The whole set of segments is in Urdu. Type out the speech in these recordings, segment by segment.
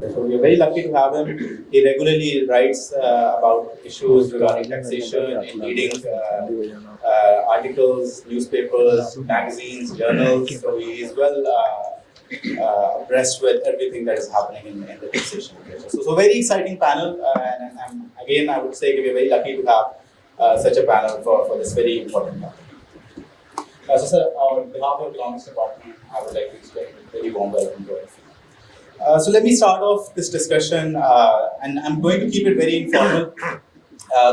So we are very lucky to have him. He regularly writes about issues regarding taxation in leading articles, newspapers, magazines, journals. So he is well abreast with everything that is happening in the taxation literature. So very exciting panel, and again I would say we are very lucky to have such a panel for this very important topic. So sir, on behalf of Economics Department, I would like to extend a very warm welcome to all of you. So let me start off this discussion, and I'm going to keep it very informal.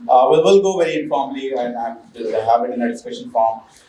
We'll go very informally and we'll have it in a discussion form.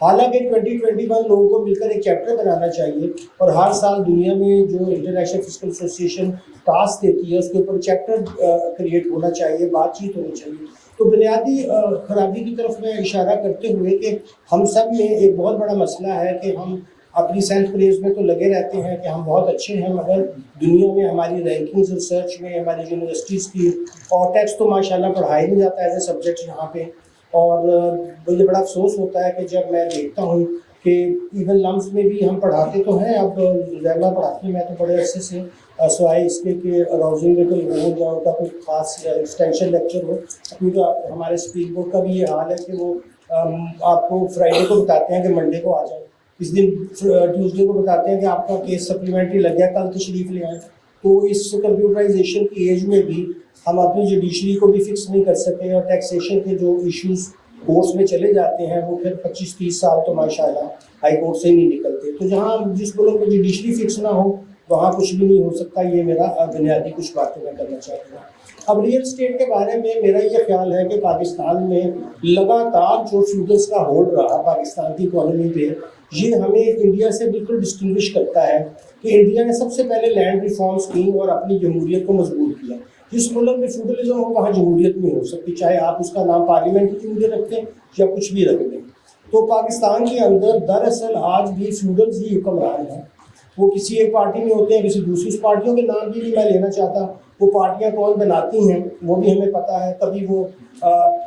حالانکہ 2021 لوگوں کو مل کر ایک چیپٹر بنانا چاہیے اور ہر سال دنیا میں جو انٹرنیشنل فسکل ایسوسیشن ٹاسک دیتی ہے اس کے اوپر چیپٹر کریٹ ہونا چاہیے، بات چیت ہونی چاہیے. تو بنیادی خرابی کی طرف میں اشارہ کرتے ہوئے کہ ہم سب میں ایک بہت بڑا مسئلہ ہے کہ ہم اپنی سیلف پریز میں تو لگے رہتے ہیں کہ ہم بہت اچھے ہیں، مگر دنیا میں ہماری رینکنگز ریسرچ میں ہماری یونیورسٹیز کی اور ٹیکس تو ماشاء اللہ پڑھایا نہیں جاتا ایز اے سبجیکٹ یہاں پہ. اور مجھے بڑا افسوس ہوتا ہے کہ جب میں دیکھتا ہوں کہ ایون لمس میں بھی ہم پڑھاتے تو ہیں، اب زیادہ پڑھاتے ہیں، میں تو بڑے عرصے سے سوائے اس کے کہ راؤزنگ میں کوئی ہو یا ان کا کوئی خاص ایکسٹینشن لیکچر ہو، کیونکہ ہمارے اسپیک بورڈ کا بھی یہ حال ہے کہ وہ آپ کو فرائیڈے کو بتاتے ہیں کہ منڈے کو آ جائیں، اس دن ٹیوزڈے کو بتاتے ہیں کہ آپ کا کیس سپلیمنٹری لگ گیا، کل تشریف لے آئیں. تو اس کمپیوٹرائزیشن کی ایج میں بھی ہم اپنی جوڈیشری کو بھی فکس نہیں کر سکے اور ٹیکسیشن کے جو ایشوز کورٹس میں چلے جاتے ہیں وہ پھر 25-30 سال تو ماشاء اللہ ہائی کورٹ سے ہی نہیں نکلتے. تو جہاں جس ملک میں جوڈیشری فکس نہ ہو وہاں کچھ بھی نہیں ہو سکتا. یہ میرا بنیادی کچھ باتیں میں کرنا چاہتا ہوں. اب ریئل اسٹیٹ کے بارے میں میرا یہ خیال ہے کہ پاکستان میں لگاتار جو فیوڈلس کا ہولڈ رہا پاکستان کی اکانومی پہ، یہ ہمیں انڈیا سے بالکل ڈسٹنگوش کرتا ہے کہ انڈیا نے سب سے پہلے لینڈ ریفارمس کی اور اپنی جمہوریت کو مضبوط کیا. جس ملک میں فیوڈلزم ہو وہاں جمہوریت نہیں ہو سکتی، چاہے آپ اس کا نام پارلیمنٹ کی جمہوریت رکھتے ہیں یا کچھ بھی رکھ دیں. تو پاکستان کے اندر دراصل آج بھی فیوڈلز ہی حکمران ہیں. وہ کسی ایک پارٹی میں ہوتے ہیں، کسی دوسری پارٹیوں کے نام بھی نہیں میں لینا چاہتا. وہ پارٹیاں کون بناتی ہیں وہ بھی ہمیں پتہ ہے. کبھی وہ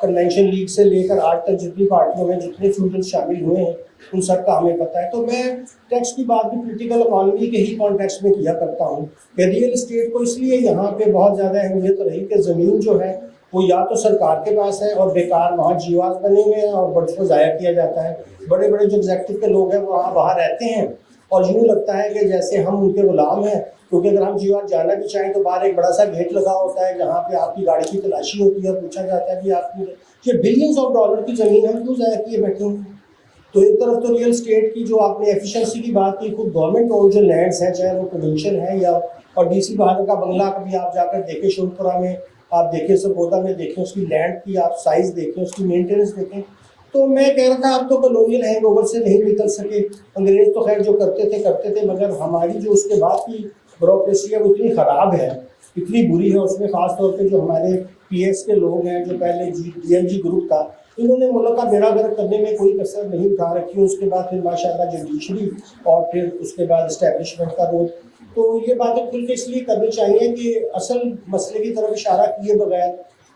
کنونشن لیگ سے لے کر آج تک جتنی پارٹیوں میں جتنے فیوڈلز شامل ہوئے ہیں ان سب کا ہمیں پتہ ہے. تو میں ٹیکس کی بات بھی پولیٹیکل اکانومی کے ہی کانٹیکسٹ میں کیا کرتا ہوں کہ ریئل اسٹیٹ کو اس لیے یہاں پہ بہت زیادہ اہمیت رہی کہ زمین جو ہے وہ یا تو سرکار کے پاس ہے اور بیکار وہاں جیواز بنے ہوئے ہیں اور برڈس کو ضائع کیا جاتا ہے. بڑے بڑے جو ایگزیکٹو کے لوگ ہیں وہ وہاں رہتے ہیں اور یوں لگتا ہے کہ جیسے ہم ان کے غلام ہیں، کیونکہ اگر ہم جیواز جانا بھی چاہیں تو باہر ایک بڑا سا گیٹ لگا ہوتا ہے جہاں پہ آپ کی گاڑی کی تلاشی ہوتی ہے اور پوچھا جاتا ہے کہ آپ کی یہ بلینس آف ڈالر کی زمین ہم کیوں ضائع کیے بیٹھے ہیں. تو ایک طرف تو ریئل اسٹیٹ کی جو آپ نے ایفیشنسی کی بات کی، خود گورنمنٹ اور جو لینڈس ہیں چاہے وہ پروونشل ہیں یا اور ڈی سی بہادر کا بنگلہ کبھی آپ جا کر دیکھیں، شولپورہ میں آپ دیکھیں، سرگودا میں دیکھیں، اس کی لینڈ کی آپ سائز دیکھیں، اس کی مینٹیننس دیکھیں. تو میں کہہ رہا تھا آپ تو کالونیل ہینگ اوور سے نہیں نکل سکے. انگریز تو خیر جو کرتے تھے مگر ہماری جو اس کے بعد کی بیوروکریسی ہے وہ اتنی خراب ہے، اتنی بری ہے. اس میں خاص طور پہ جو ہمارے پی ایس کے لوگ ہیں، جو پہلے جی گروپ تھا، انہوں نے ملک کا بیڑا گرک کرنے میں کوئی کسر نہیں اٹھا رکھی. اس کے بعد پھر ماشاء اللہ جوڈیشری اور پھر اس کے بعد اسٹیبلشمنٹ کا رول. تو یہ باتیں کھل کے اس لیے کرنی چاہیے کہ اصل مسئلے کی طرف اشارہ کیے بغیر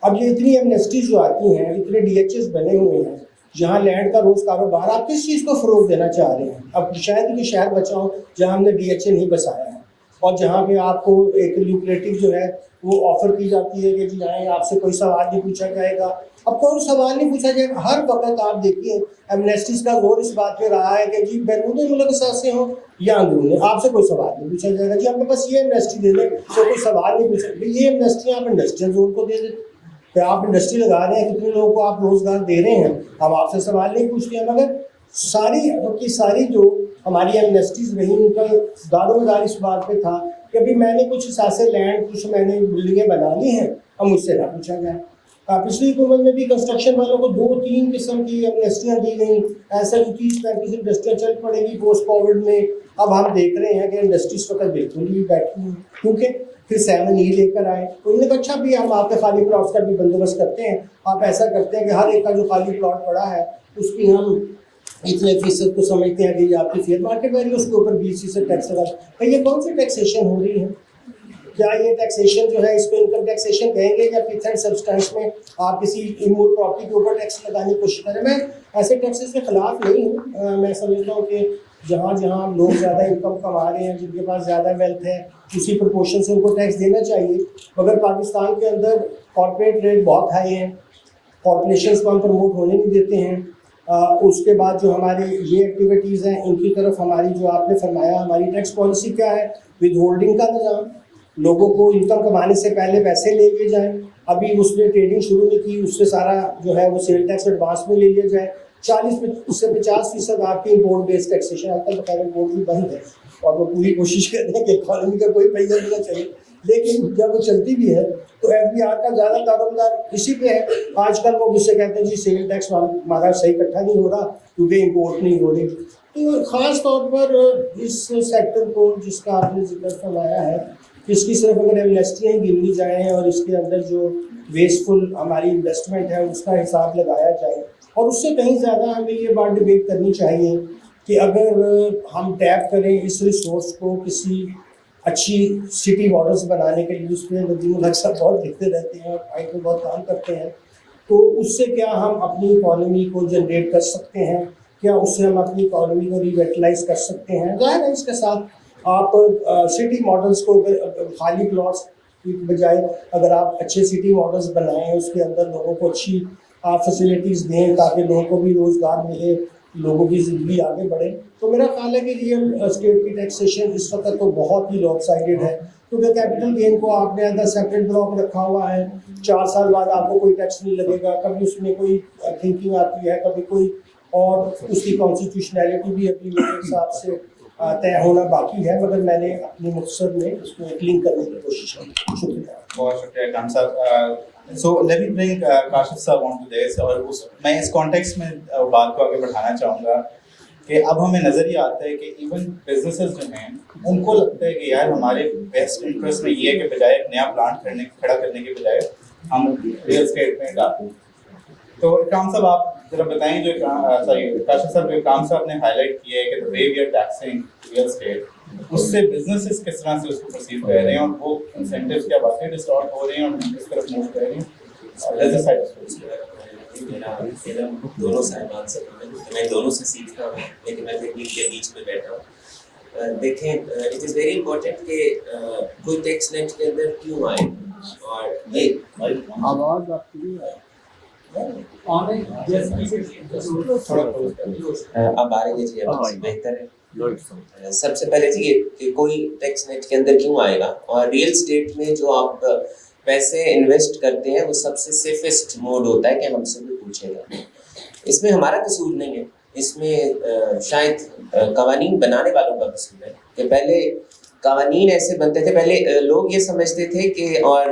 اب یہ اتنی ایمنیسٹیز جو آتی ہیں، اتنے ڈی ایچ ایس بنے ہوئے ہیں جہاں لینڈ کا روز کاروبار، آپ کس چیز کو فروغ دینا چاہ رہے ہیں؟ اب شاید کہ شہر بچاؤ جہاں ہم نے ڈی ایچ اے نہیں بسایا ہے اور جہاں پہ آپ کو ایک لیوکریٹو جو ہے وہ آفر کی جاتی ہے کہ جی آئیں، آپ سے کوئی سوال نہیں پوچھا جائے گا. اب کوئی سوال نہیں پوچھا جائے گا. ہر وقت آپ دیکھیے ایمنیسٹیز کا زور اس بات پہ رہا ہے کہ جی بیرون ملک اثاثے ہوں یا اندرون، آپ سے کوئی سوال نہیں پوچھا جائے گا. جی آپ کے پاس یہ ایمنیسٹی دے دیں تو کوئی سوال نہیں پوچھا. یہ ایمنیسٹی آپ انڈسٹریل زون کو دے دیتے کہ آپ انڈسٹری لگا رہے ہیں، کتنے لوگوں کو آپ روزگار دے رہے ہیں، اب آپ سے سوال نہیں پوچھتے ہیں. مگر ساری جو ہماری ایمنیسٹیز رہی ان کا دار و مدار اس بات پہ تھا کہ ابھی میں نے کچھ اثاثے لینڈ، کچھ میں نے بلڈنگیں بنا لی ہیں، اب مجھ سے نہ پوچھا جائے. پچھلی حکومت میں بھی کنسٹرکشن والوں کو 2-3 قسم کی ایمنیسٹیاں دی گئیں. ایسا 30-35 انڈسٹریاں چل پڑے گی پوسٹ کووڈ میں. اب ہم دیکھ رہے ہیں کہ انڈسٹریز وقت بالکل ہی بیٹھی ہیں، کیونکہ پھر 7E لے کر آئے. تو انہوں نے کہا اچھا بھی ہم آپ کے خالی پلاٹس کا بھی بندوبست کرتے ہیں. آپ ایسا کرتے ہیں کہ ہر ایک کا جو خالی پلاٹ پڑا ہے اس کی ہم اتنے فیصد کو سمجھتے ہیں کہ یہ آپ کی فیئر مارکیٹ ویلیو، اس کے اوپر 20% ٹیکس لگا. یہ کون سی ٹیکسیشن ہو رہی ہے؟ کیا یہ ٹیکسیشن جو ہے اس کو انکم ٹیکسیشن کہیں گے یا فکس اینڈ سبسٹینس میں آپ کسی امور پراپرٹی کے اوپر ٹیکس لگانے کی کوشش کریں؟ میں ایسے ٹیکسز کے خلاف نہیں ہوں. میں سمجھتا ہوں کہ جہاں لوگ زیادہ انکم کما رہے ہیں، جن کے پاس زیادہ ویلتھ ہے، اسی پرپورشن سے ان کو ٹیکس دینا چاہیے. مگر پاکستان کے اندر کارپوریٹ ریٹ بہت ہائی ہیں، کارپوریشنس کو ہم پروموٹ ہونے نہیں دیتے ہیں. اس کے بعد جو ہماری یہ ایکٹیویٹیز ہیں ان کی طرف ہماری جو آپ نے فرمایا ہماری ٹیکس پالیسی کیا ہے، ود ہولڈنگ کا نظام. لوگوں کو انکم کمانے سے پہلے پیسے لے لیے جائیں. ابھی اس نے ٹریڈنگ شروع نہیں کی، اس سے سارا جو ہے وہ سیل ٹیکس ایڈوانس میں لے لیا جائے. 40 سے 50% آپ کی امپورٹ بیسڈ ٹیکسیشن. آج کل بقاعدہ امپورٹ بھی بند ہے اور وہ پوری کوشش کر رہے ہیں کہ اکانومی کا کوئی پہیہ نہیں چاہیے. لیکن جب وہ چلتی بھی ہے تو FBR کا زیادہ دارومدار اسی پہ ہے. آج کل وہ مجھ سے کہتے ہیں جی سیل ٹیکس ہمارا صحیح اکٹھا نہیں ہو رہا کیونکہ امپورٹ نہیں ہو رہی. تو خاص طور پر اس سیکٹر کو جس کا آپ نے ذکر فرمایا ہے، اس کی صرف اگر ایمنیسٹیاں ہی گنی جائیں اور اس کے اندر جو ویسٹفل ہماری انویسٹمنٹ ہے اس کا حساب لگایا جائے، اور اس سے کہیں زیادہ ہمیں یہ بات ڈبیٹ کرنی چاہیے کہ اگر ہم ٹیپ کریں اس ریسورس کو کسی اچھی سٹی ماڈلس بنانے کے لیے، اس میں ندیم الحق صاحب بہت لکھتے رہتے ہیں اور آئٹ میں بہت کام کرتے ہیں، تو اس سے کیا ہم اپنی اکانومی کو جنریٹ کر سکتے ہیں، کیا اس سے ہم اپنی اکانومی کو ریویٹلائز کر سکتے ہیں. ظاہر ہے اس کے ساتھ آپ سٹی ماڈلس کو خالی پلاٹس کی بجائے اگر آپ اچھے سٹی ماڈلس بنائیں، اس کے اندر لوگوں کو اچھی آپ فیسلٹیز دیں تاکہ لوگوں کو بھی روزگار ملے، لوگوں کی زندگی آگے بڑھے، تو میرا خیال ہے کہ ریئل اسٹیٹ کی ٹیکسیشن اس وقت تو بہت ہی لاپ سائڈڈ ہے. کیونکہ کیپٹل گین کو آپ نے اندر سیپریٹ بلاک رکھا ہوا ہے، 4 سال بعد آپ کو کوئی ٹیکس نہیں لگے گا، کبھی اس میں کوئی تھنکنگ آتی ہے، کبھی کوئی، اور اس کی کانسٹیٹیوشنلٹی بھی ابھی میرے حساب سے طے ہونا باقی ہے، مگر میں نے اپنی مقصد میں اس کو ایک لنک کرنے کی کوشش کی. شکریہ. بہت شکریہ کام صاحب. سو لیٹ می برنگ کاشف صاحب آن ٹو دس، اور میں اس کانٹیکسٹ میں بات کو آگے بڑھانا چاہوں گا کہ اب ہمیں نظر یہ آتا ہے کہ ایون بزنسز جو ہیں ان کو لگتا ہے کہ یار ہمارے بیسٹ انٹرسٹ میں یہ ہے کہ بجائے ایک نیا پلانٹ کھڑا کرنے کے بجائے ہم ریئل اسٹیٹ میں ڈالیں. تو اکرام صاحب آپ ذرا بتائیں، جو کاشف صاحب جو اکرام صاحب نے ہائی لائٹ کیا ہے کہ the way we are taxing real estate, اس سے بزنسز کس طرح سے اس کو پرسیو کر رہے ہیں، اور وہ انسینٹیوز کیا واقعی ڈسٹارٹ ہو رہے ہیں اور کس طرف موو کر رہے ہیں. میرا دونوں صاحبان سے میں دونوں سے سیکھتا ہوں، لیکن میں تکنیک کے بیچ میں بیٹھا ہوں. دیکھیں، اٹ از ویری امپورٹنٹ کہ کوئی ٹیکس نیٹ کے اندر کیوں آئے، اور یہ آواز آپ کی اب آ رہی ہے جی، اب بہتر ہے. سب سے پہلے جی کہ کوئی ٹیکس نیٹ کے اندر کیوں آئے گا، اور ریئل اسٹیٹ میں جو آپ پیسے انویسٹ کرتے ہیں وہ سب سے سیفسٹ موڈ ہوتا ہے کہ ہم سے بھی پوچھے گا. اس میں ہمارا قصور نہیں ہے، اس میں شاید قوانین بنانے والوں کا قصور ہے کہ پہلے قوانین ایسے بنتے تھے. پہلے لوگ یہ سمجھتے تھے کہ، اور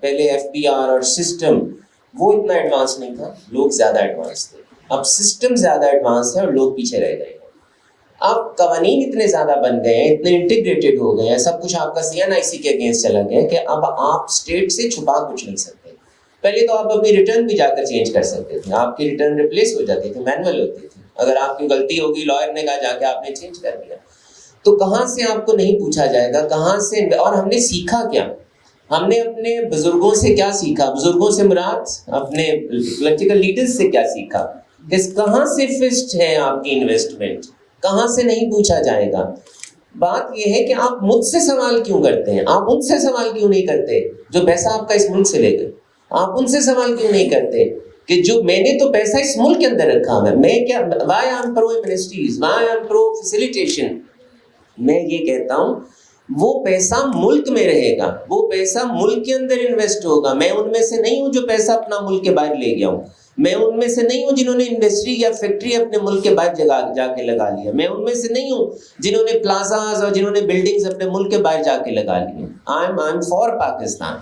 پہلے FBR اور سسٹم وہ اتنا ایڈوانس نہیں تھا، لوگ زیادہ ایڈوانس تھے. اب سسٹم زیادہ ایڈوانس ہے اور لوگ پیچھے رہ گئے ہیں. اب قوانین اتنے زیادہ بن گئے ہیں، اتنے انٹیگریٹڈ ہو گئے ہیں، سب کچھ آپ کا CNIC کے اگینسٹ چلا گیا کہ اب آپ اسٹیٹ سے چھپا کچھ نہیں سکتے. پہلے تو آپ اپنی ریٹرن بھی جا کر چینج کر سکتے تھے، آپ کی ریٹرن ریپلیس ہو جاتی تھی، مینول ہوتی تھی. اگر آپ کی غلطی ہوگی، لائر نے کہا جا کے آپ نے چینج کر دیا. تو کہاں سے آپ کو نہیں پوچھا جائے گا، کہاں سے؟ اور ہم نے سیکھا کیا؟ ہم نے اپنے بزرگوں سے کیا سیکھا؟ بزرگوں سے مراد اپنے پولیٹیکل لیڈرز سے کیا سیکھا کہ کہاں سے فسٹ ہے آپ کی انویسٹمنٹ، کہاں سے نہیں پوچھا جائے گا. بات یہ ہے کہ آپ مجھ سے سوال کیوں کرتے ہیں، آپ ان سے سوال کیوں نہیں کرتے جو پیسہ آپ کا اس ملک سے لے گئے. آپ ان سے سوال کیوں نہیں کرتے کہ جو میں نے تو پیسہ اس ملک کے اندر رکھا ہے، میں کیا why I am pro ministries, why I am pro facilitation. میں یہ کہتا ہوں وہ پیسہ ملک میں رہے گا، وہ پیسہ ملک کے اندر انویسٹ ہوگا. میں ان میں سے نہیں ہوں جو پیسہ اپنا ملک کے باہر لے گیا ہوں، میں ان میں سے نہیں ہوں جنہوں نے انڈسٹری یا فیکٹری اپنے ملک کے باہر جا کے لگا لیا، میں ان میں سے نہیں ہوں جنہوں نے پلازاز اور جنہوں نے بلڈنگز اپنے ملک کے باہر جا کے لگا لیے. I am for Pakistan.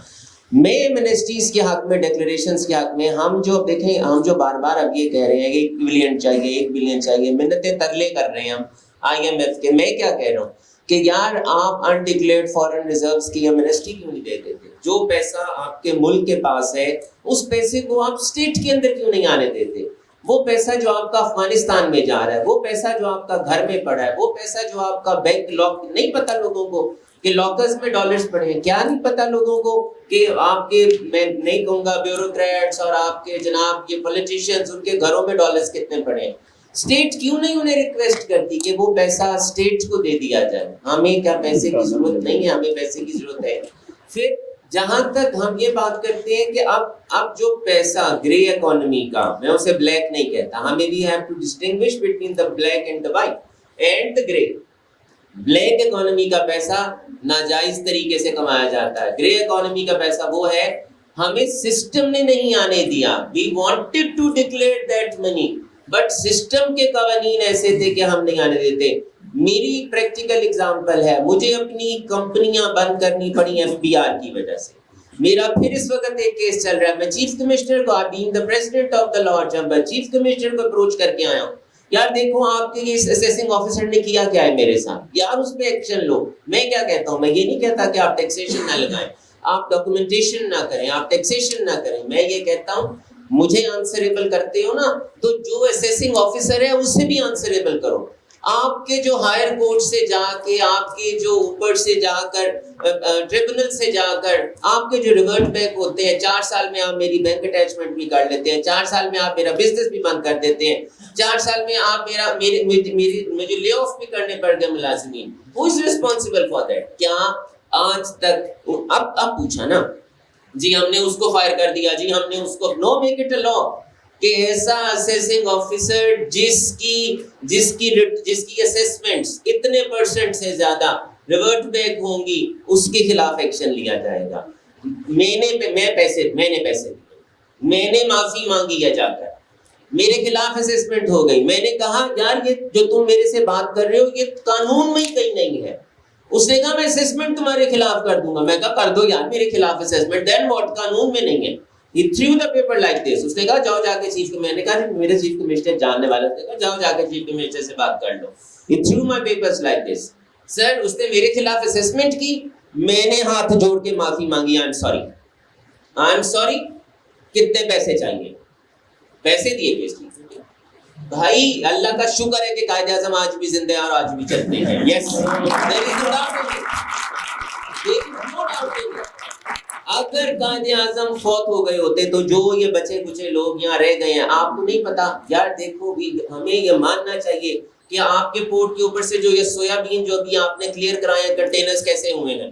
میں منسٹریز کے حق میں، ڈیکلریشنز کے حق میں، ہم جو دیکھیں، ہم جو بار بار اب یہ کہہ رہے ہیں کہ 1 بلین چاہیے، 1 بلین چاہیے، منتیں ترلے کر رہے ہیں ہم IMF کے. میں کیا کہہ رہا ہوں کہ یار آپ انڈکلیئرڈ فارن ریزروز کی منسٹری کیوں نہیں دے دیتے؟ جو پیسہ آپ کے ملک کے پاس ہے اس پیسے کو آپ اسٹیٹ کے اندر کیوں نہیں آنے دیتے؟ وہ پیسہ جو آپ کا افغانستان میں جا رہا ہے، وہ پیسہ جو آپ کا گھر میں پڑا ہے، وہ پیسہ جو آپ کا بینک لاک، نہیں پتا لوگوں کو کہ لاکرز میں ڈالرز پڑے ہیں. کیا نہیں پتا لوگوں کو کہ آپ کے، میں نہیں کہوں گا بیوروکریٹس اور آپ کے جناب یہ پولیٹیشینز، ان کے گھروں میں ڈالرز کتنے پڑے ہیں. اسٹیٹ کیوں نہیں انہیں ریکویسٹ کرتی کہ وہ پیسہ اسٹیٹ کو دے دیا جائے؟ ہمیں کیا پیسے کی ضرورت نہیں ہے؟ ہمیں پیسے کی ضرورت ہے. پھر جہاں تک ہم یہ بات کرتے ہیں کہ اب جو پیسہ گرے اکانومی کا، میں اسے بلیک نہیں کہتا، ہمیں we have to distinguish between the black and the white and the grey. Black economy کا پیسہ ناجائز طریقے سے کمایا جاتا ہے، گرے اکانومی کا پیسہ وہ ہے ہمیں سسٹم نے نہیں آنے دیا. We wanted to declare that money, but system کے قوانین ایسے تھے کہ ہم نہیں آنے دیتے. میری پریکٹیکل اگزامپل ہے, مجھے اپنی کمپنیاں بند کرنی پڑی FBR کی وجہ سے. میرا پھر اس وقت ایک کیس چل رہا ہے, میں چیف کمشنر کو being the president of the law chamber chief commissioner کو اپروچ کر کے آیا ہوں, یار دیکھو آپ کے اس اسیسنگ آفیسر نے کیا کیا ہے میرے ساتھ, یار اس پہ ایکشن لو. میں کیا کہتا ہوں, میں یہ نہیں کہتا کہ آپ ٹیکسیشن نہ لگائیں, آپ ڈاکومنٹیشن نہ کریں, آپ ٹیکسیشن نہ کریں. میں یہ کہتا ہوں مجھے آنسریبل کرتے ہو نا, تو جو اسیسنگ آفیسر ہے اسے بھی آنسریبل کرو. آپ کے جو ہائر کورٹ سے جا کے, آپ کے جو اوپر سے جا کر ٹریبونل سے جا کر آپ کے جو ریورٹ بیک ہوتے ہیں, 4 سال میں آپ میری بینک اٹیچمنٹ بھی کر لیتے ہیں, 4 سال میں آپ میرا بزنس بھی بند کر دیتے ہیں, 4 سال میں آپ مجھے لے آف بھی کرنے پڑ گئے ملازمین. ہو از ریسپانسبل فار دیٹ؟ کیا آج تک اب پوچھا نا جی ہم نے اس کو فائر کر دیا, جی ہم نے اس کو, نو میک اٹ اے لا کہ ایسا اسیسنگ آفیسر جس کی اسیسمنٹس اتنے % سے زیادہ ریورٹ بیک ہوں گی, اس کے خلاف ایکشن لیا جائے گا. میں نے پیسے دیے, میں نے معافی مانگی ہے جا کر, میرے خلاف اسیسمنٹ ہو گئی, میں نے کہا یار یہ جو تم میرے سے بات کر رہے ہو یہ قانون میں ہی کہیں نہیں ہے. اس نے کہا میں اسیسمنٹ تمہارے خلاف کر دوں گا. میں کہا کر دو یار میرے خلاف اسیسمنٹ, دین واٹ, قانون میں نہیں ہے. He threw the paper like this. اس نے کہا جاؤ جا کے چیف, میں نے کہا میرے چیف کمشنر جاننے والا, اس نے کہا جاؤ جا کے چیف کمشنر سے بات کر لو. He threw my papers like this. سر اس نے میرے خلاف اسیسمنٹ کی, میں نے ہاتھ جوڑ کے معافی مانگی, آئی ایم سوری. کتنے پیسے چاہیے؟ پیسے دیے کیس کی. بھائی اللہ کا شکر ہے کہ قائد اعظم آج بھی زندہ ہیں اور آج بھی چلتے ہیں. یس اگر قائد اعظم فوت ہو گئے ہوتے تو جو یہ بچے کچے لوگ یہاں رہ گئے ہیں, آپ کو نہیں پتا یار. دیکھو ہمیں یہ ماننا چاہیے کہ آپ کے پورٹ کے اوپر سے جو یہ سویا بین جو بھی آپ نے کلیئر کرائے ہیں کنٹینرز کیسے ہوئے ہیں.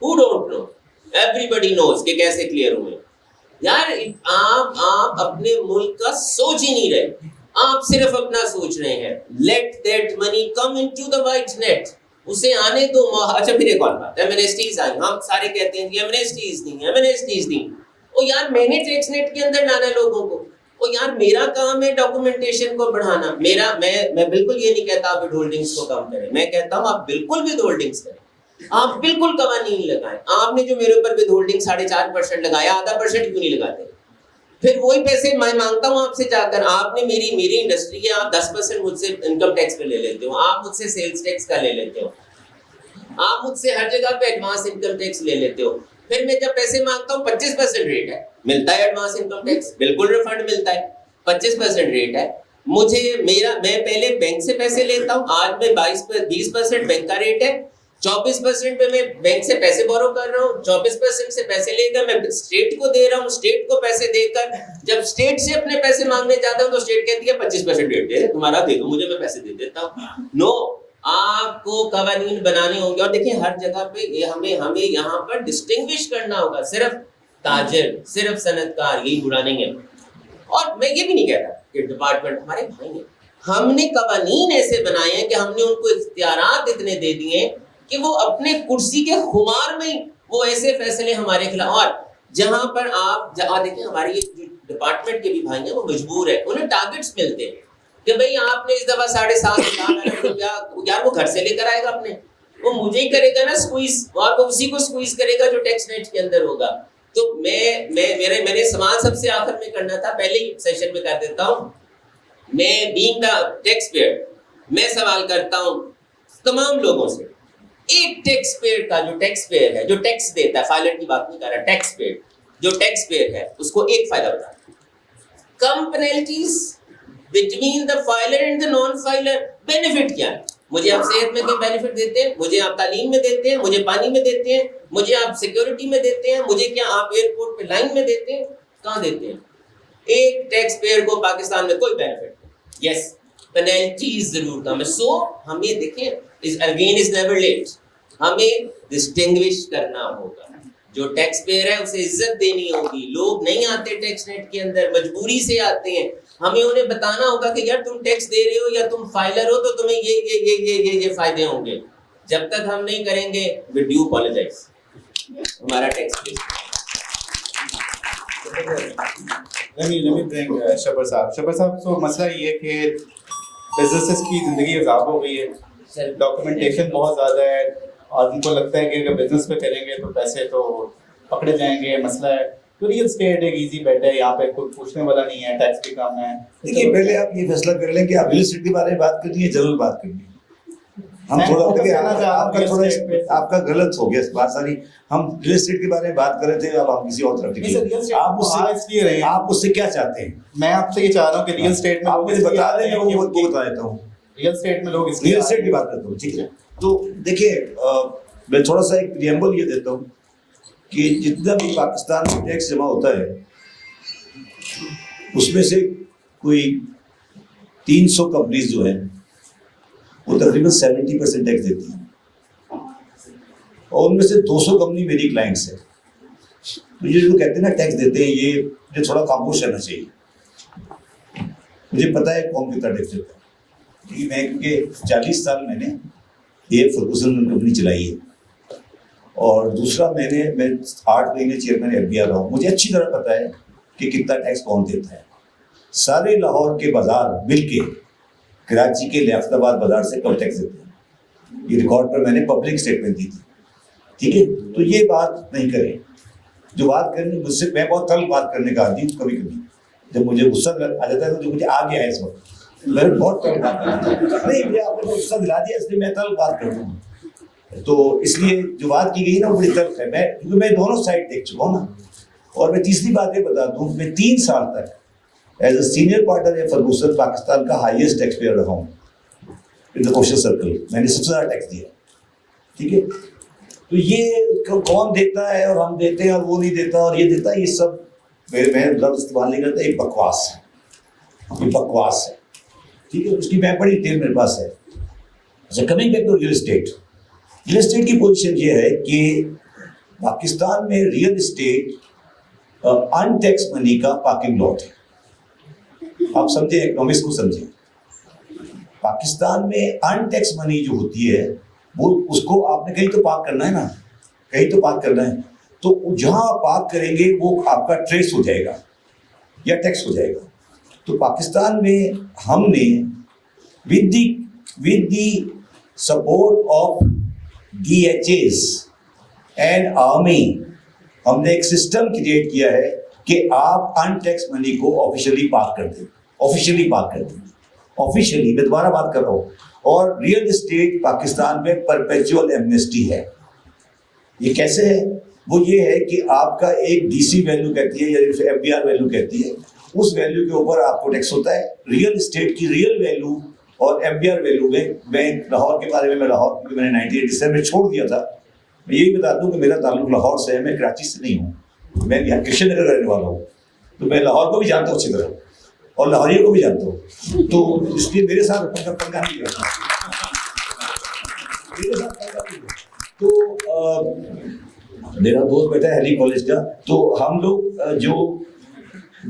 Who don't know? Everybody knows کہ کیسے کلیئر ہوئے. یار آپ اپنے ملک کا سوچ ہی نہیں رہے, آپ صرف اپنا سوچ رہے ہیں. Let that money come into the white net. اسے آنے تو. اچھا پھر ایک اور بات, ایمنیسٹیز آئی, ہم سارے کہتے ہیں کہ ایمنیسٹیز نہیں. او یار میں نے ٹیکس نیٹ کے اندر لانا لوگوں کو. او یار میرا کام ہے ڈاکومنٹیشن کو بڑھانا. میں بالکل یہ نہیں کہتا آپ ود ہولڈنگس کو کم کریں, میں کہتا ہوں آپ بالکل ود ہولڈنگس کریں, آپ بالکل قوانین لگائیں. آپ نے جو میرے اوپر ود ہولڈنگ 4.5% لگایا, آدھا % کیوں نہیں لگاتے؟ پھر وہی پیسے میں مانگتا ہوں آپ سے جا کر. آپ نے میری انڈسٹری ہے, آپ 10% مجھ سے انکم ٹیکس پہ لے لیتے ہو, آپ مجھ سے سیلز ٹیکس کا لے لیتے ہو, آپ مجھ سے ہر جگہ پہ ایڈوانس انکم ٹیکس لے لیتے ہو. پھر میں جب پیسے مانگتا ہوں 25% ریٹ ہے, ملتا ہے ایڈوانس انکم ٹیکس, بالکل ریفنڈ ملتا ہے, 25% ریٹ ہے. میں پہلے بینک سے پیسے لیتا ہوں, آج میں 20% بینک کا ریٹ ہے, 24% پہ میں بینک سے پیسے بورو کر رہا ہوں, 24% سے پیسے لے کر میں اسٹیٹ کو دے رہا ہوں, اسٹیٹ کو پیسے دے کر جب اسٹیٹ سے اپنے پیسے مانگنے جاتا ہوں تو اسٹیٹ کہتی ہے 25% ریٹ دے, تمہارا دے دو مجھے, میں پیسے دے دیتا ہوں. نو, آپ کو قوانین بنانے ہوں گے. اور دیکھیں ہر جگہ پہ ہمیں یہاں پر ڈسٹنگوش کرنا ہوگا, صرف تاجر, صرف صنعت کار, یہی برا نہیں ہے. اور میں یہ بھی نہیں کہتا کہ ڈپارٹمنٹ ہمارے بھائی ہیں, ہم نے قوانین ایسے بنائے ہیں کہ ہم نے ان کو اختیارات اتنے دے دیے کہ وہ اپنے کرسی کے خمار میں وہ ایسے فیصلے ہمارے خلاف. اور جہاں پر آپ دیکھیں ہمارے یہ ڈپارٹمنٹ کے بھی بھائی ہیں وہ مجبور ہے, انہیں ٹارگٹس ملتے ہیں کہ بھئی آپ نے اس دفعہ 7.5 لاکھ روپیہ, یار وہ گھر سے لے کر آئے گا اپنے, وہ مجھے ہی کرے گا نا سکویز, اور وہ اسی کو سکویز کرے گا جو ٹیکس نیٹ کے اندر ہوگا. تو میں نے سوال سب سے آخر میں کرنا تھا, پہلے ہی سیشن میں کر دیتا ہوں. میں بینگ دا ٹیکس پیئر, میں سوال کرتا ہوں تمام لوگوں سے, ایک ٹیکس پیئر کا جو ٹیکس پیئر ہے, جو ٹیکس دیتا ہے, فائلر کی بات نہیں کر رہا, ٹیکس پیئر جو ٹیکس پیئر ہے اس کو ایک فائدہ بتا. کم penalties between the filer and the non filer. Benefit کیا ہے؟ مجھے آپ صحت میں کوئی بینیفٹ دیتے ہیں, مجھے آپ تعلیم میں دیتے ہیں, مجھے پانی میں دیتے ہیں, مجھے آپ سیکیورٹی میں دیتے ہیں, مجھے کیا آپ ایئرپورٹ پہ لائن میں دیتے ہیں, کہاں دیتے ہیں؟ ایک ٹیکس پیئر کو پاکستان میں کوئی بینیفٹ نہیں. یس پینلٹیز ضرور کم ہے. سو ہمیں دیکھیں اگین از نیور لیٹ, ہمیں ڈسٹنگوش کرنا ہوگا. جو ٹیکس پیئر ہے اسے عزت دینی ہوگی. لوگ نہیں آتے ٹیکس نیٹ کے اندر, مجبوری سے آتے ہیں. ہمیں انہیں بتانا ہوگا کہ یار تم ٹیکس دے رہے ہو یا تم فائلر ہو تو تمہیں یہ فائدے ہوں گے. جب تک ہم نہیں کریں گے we do apologize, ہمارا tax please. Let me bring Shabbar صاحب. تو مسئلہ یہ ہے کہ بزنسز کی زندگی عذاب ہو گئی ہے, ڈاکومنٹیشن بہت زیادہ ہے، اور ان کو لگتا ہے کہ اگر بزنس پہ کریں گے تو پیسے تو پکڑے جائیں گے، مسئلہ ہے. تو ریئل اسٹیٹ ایک ایزی بیٹ ہے، یہاں پہ کوئی پوچھنے والا نہیں ہے، ٹیکس بھی کم ہے. دیکھیے پہلے آپ یہ فیصلہ کر لیں کہ آپ ریئل اسٹیٹ کے بارے میں بات کرنی ہے، جنرل بات کرنی ہے. ہم تھوڑا آپ کا غلط ہو گیا بات ساری. ہم ریئل اسٹیٹ کے بارے میں بات کر رہے تھے، اب آپ کسی اور طرف نکلے. آپ اس سے کیا چاہتے ہیں؟ میں آپ سے یہ چاہ رہا ہوں کہ ریئل اسٹیٹ میں آپ مجھے بتا دیں، میں وہ بتا دیتا ہوں. ریئل اسٹیٹ میں لوگ ریئل اسٹیٹ کی بات کرتا ہوں، ٹھیک ہے. تو دیکھیے میں تھوڑا سا ایک پریمبل یہ دیتا ہوں کہ جتنا بھی پاکستان میں ٹیکس جمع ہوتا ہے اس میں سے کوئی 300 کمپنیز جو ہیں وہ تقریباً 70% ٹیکس دیتی ہیں، اور ان میں سے 200 کمپنی میری کلائنٹس ہیں. تو یہ جو کہتے ہیں نا ٹیکس دیتے ہیں، یہ مجھے تھوڑا خاموش رہنا چاہیے. مجھے پتا ہے کون کتنا ٹیکس دیتا ہے، کیونکہ 40 سال میں نے یہ فرگوسن کمپنی چلائی ہے، اور دوسرا میں 8 مہینے چیئرمین FBR رہا ہوں. مجھے اچھی طرح پتا ہے کہ کتنا ٹیکس کون دیتا ہے. سارے لاہور کے بازار مل کے کراچی کے لیاقت آباد بازار سے کم ٹیکس دیتے ہیں. یہ ریکارڈ پر میں نے پبلک اسٹیٹمنٹ دی تھی، ٹھیک ہے. تو یہ بات نہیں کریں. جو بات کرنی مجھ سے، میں بہت تلخ بات کرنے کا عادی ہوں. کبھی کبھی جب مجھے غصہ آ جاتا ہے تو جو مجھے آ گیا ہے اس وقت، میں بہت تلخ بات کرتا ہوں. نہیں، مجھے آپ نے غصہ دلا دیا اس لیے میں تلخ بات کرتا ہوں. تو اس لیے جو بات کی گئی نا وہ بڑی تلخ ہے. کیونکہ میں دونوں سائڈ دیکھ چکا ہوں نا. اور میں تیسری بات یہ بتا دوں، میں 3 سال تک ایز اے سینئر پارٹنر یا فرگوسن پاکستان کا ہائیسٹ ٹیکس پیئر رہا ہوں ان دا کوشل سرکل. میں نے سب سے زیادہ ٹیکس دیا، ٹھیک ہے. تو یہ کون دیتا ہے اور ہم دیتے ہیں اور وہ نہیں دیتا اور یہ دیتا ہے، یہ سب میں لفظ استعمال نہیں کرتا. یہ بکواس ہے، یہ بکواس ہے، ٹھیک ہے. اس کی میں بڑی ڈیٹیل میرے پاس ہے. اچھا، coming back to real estate. Real estate کی پوزیشن یہ ہے کہ پاکستان میں real estate untaxed money کا پارکنگ لاٹ ہے. آپ سمجھیں، اکنامکس کو سمجھیں. پاکستان میں ان ٹیکس منی جو ہوتی ہے وہ اس کو آپ نے کہیں تو پارک کرنا ہے نا، کہیں تو پارک کرنا ہے. تو جہاں آپ پارک کریں گے وہ آپ کا ٹریس ہو جائے گا یا ٹیکس ہو جائے گا. تو پاکستان میں ہم نے with the support of DHAs and army ہم نے ایک سسٹم کریٹ کیا ہے کہ آپ ان ٹیکس منی کو آفیشلی پارک کر دیں. آفیشلی پارک کر دیں، آفیشلی. میں دوبارہ بات کر رہا ہوں. اور ریئل اسٹیٹ پاکستان میں پرپیچول ایمنسٹی ہے. یہ کیسے ہے؟ وہ یہ ہے کہ آپ کا ایک DC ویلیو کہتی ہے یا FBR ویلیو کہتی ہے، اس ویلیو کے اوپر آپ کو ٹیکس ہوتا ہے. ریئل اسٹیٹ کی ریئل ویلیو اور FBR ویلیو میں لاہور کے بارے میں لاہور، کیونکہ میں نے 1987 میں چھوڑ دیا تھا. میں یہی بتا دوں کہ میرا تعلق لاہور سے ہے، میں کراچی سے نہیں ہوں. میں یہاں کرشن نگر رہنے والا ہوں. تو میں لاہور کو بھی جانتا ہوں اچھی طرح، اور لاہوریوں کو بھی جانتا ہوں. تو اس لیے میرے ساتھ پنگا نہیں کرتا. تو میرا دوست بیٹا ہے علی کالج کا. تو ہم لوگ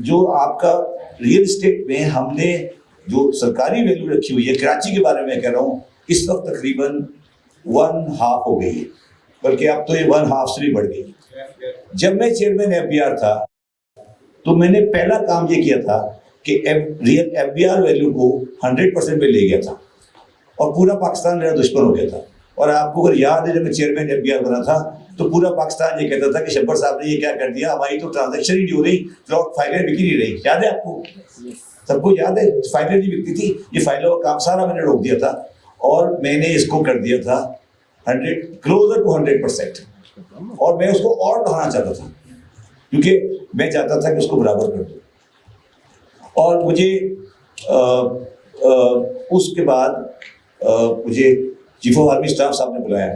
جو آپ کا ریئل اسٹیٹ میں ہم نے جو سرکاری ویلیو رکھی ہوئی ہے، کراچی کے بارے میں کہہ رہا ہوں، اس وقت تقریباً 1/2 ہو گئی ہے، بلکہ اب تو یہ 1/2 سے بھی بڑھ گئی. جب میں چیئرمین FBR تھا تو میں نے پہلا کام یہ کیا تھا کہ ریئل FBR ویلیو کو 100% پہ لے گیا تھا، اور پورا پاکستان میرا دشمن ہو گیا تھا. اور آپ کو اگر یاد ہے، جب میں چیئرمین FBR بنا تھا تو پورا پاکستان یہ کہتا تھا کہ شبر صاحب نے یہ کیا کر دیا، ہماری تو ٹرانزیکشن ہی نہیں ہو رہی، پلاٹ فائلیں بک نہیں رہی. یاد ہے آپ کو؟ سب کو یاد ہے، فائلیں نہیں بکتی تھی. یہ فائلوں کا کام سارا میں نے روک دیا تھا، اور میں نے اس کو کر دیا تھا 100% اور میں اس کو اور بڑھانا چاہتا تھا، کیونکہ میں چاہتا تھا کہ اس کو برابر کر دوں. اور مجھے اس کے بعد مجھے چیف آف آرمی اسٹاف صاحب نے بلایا.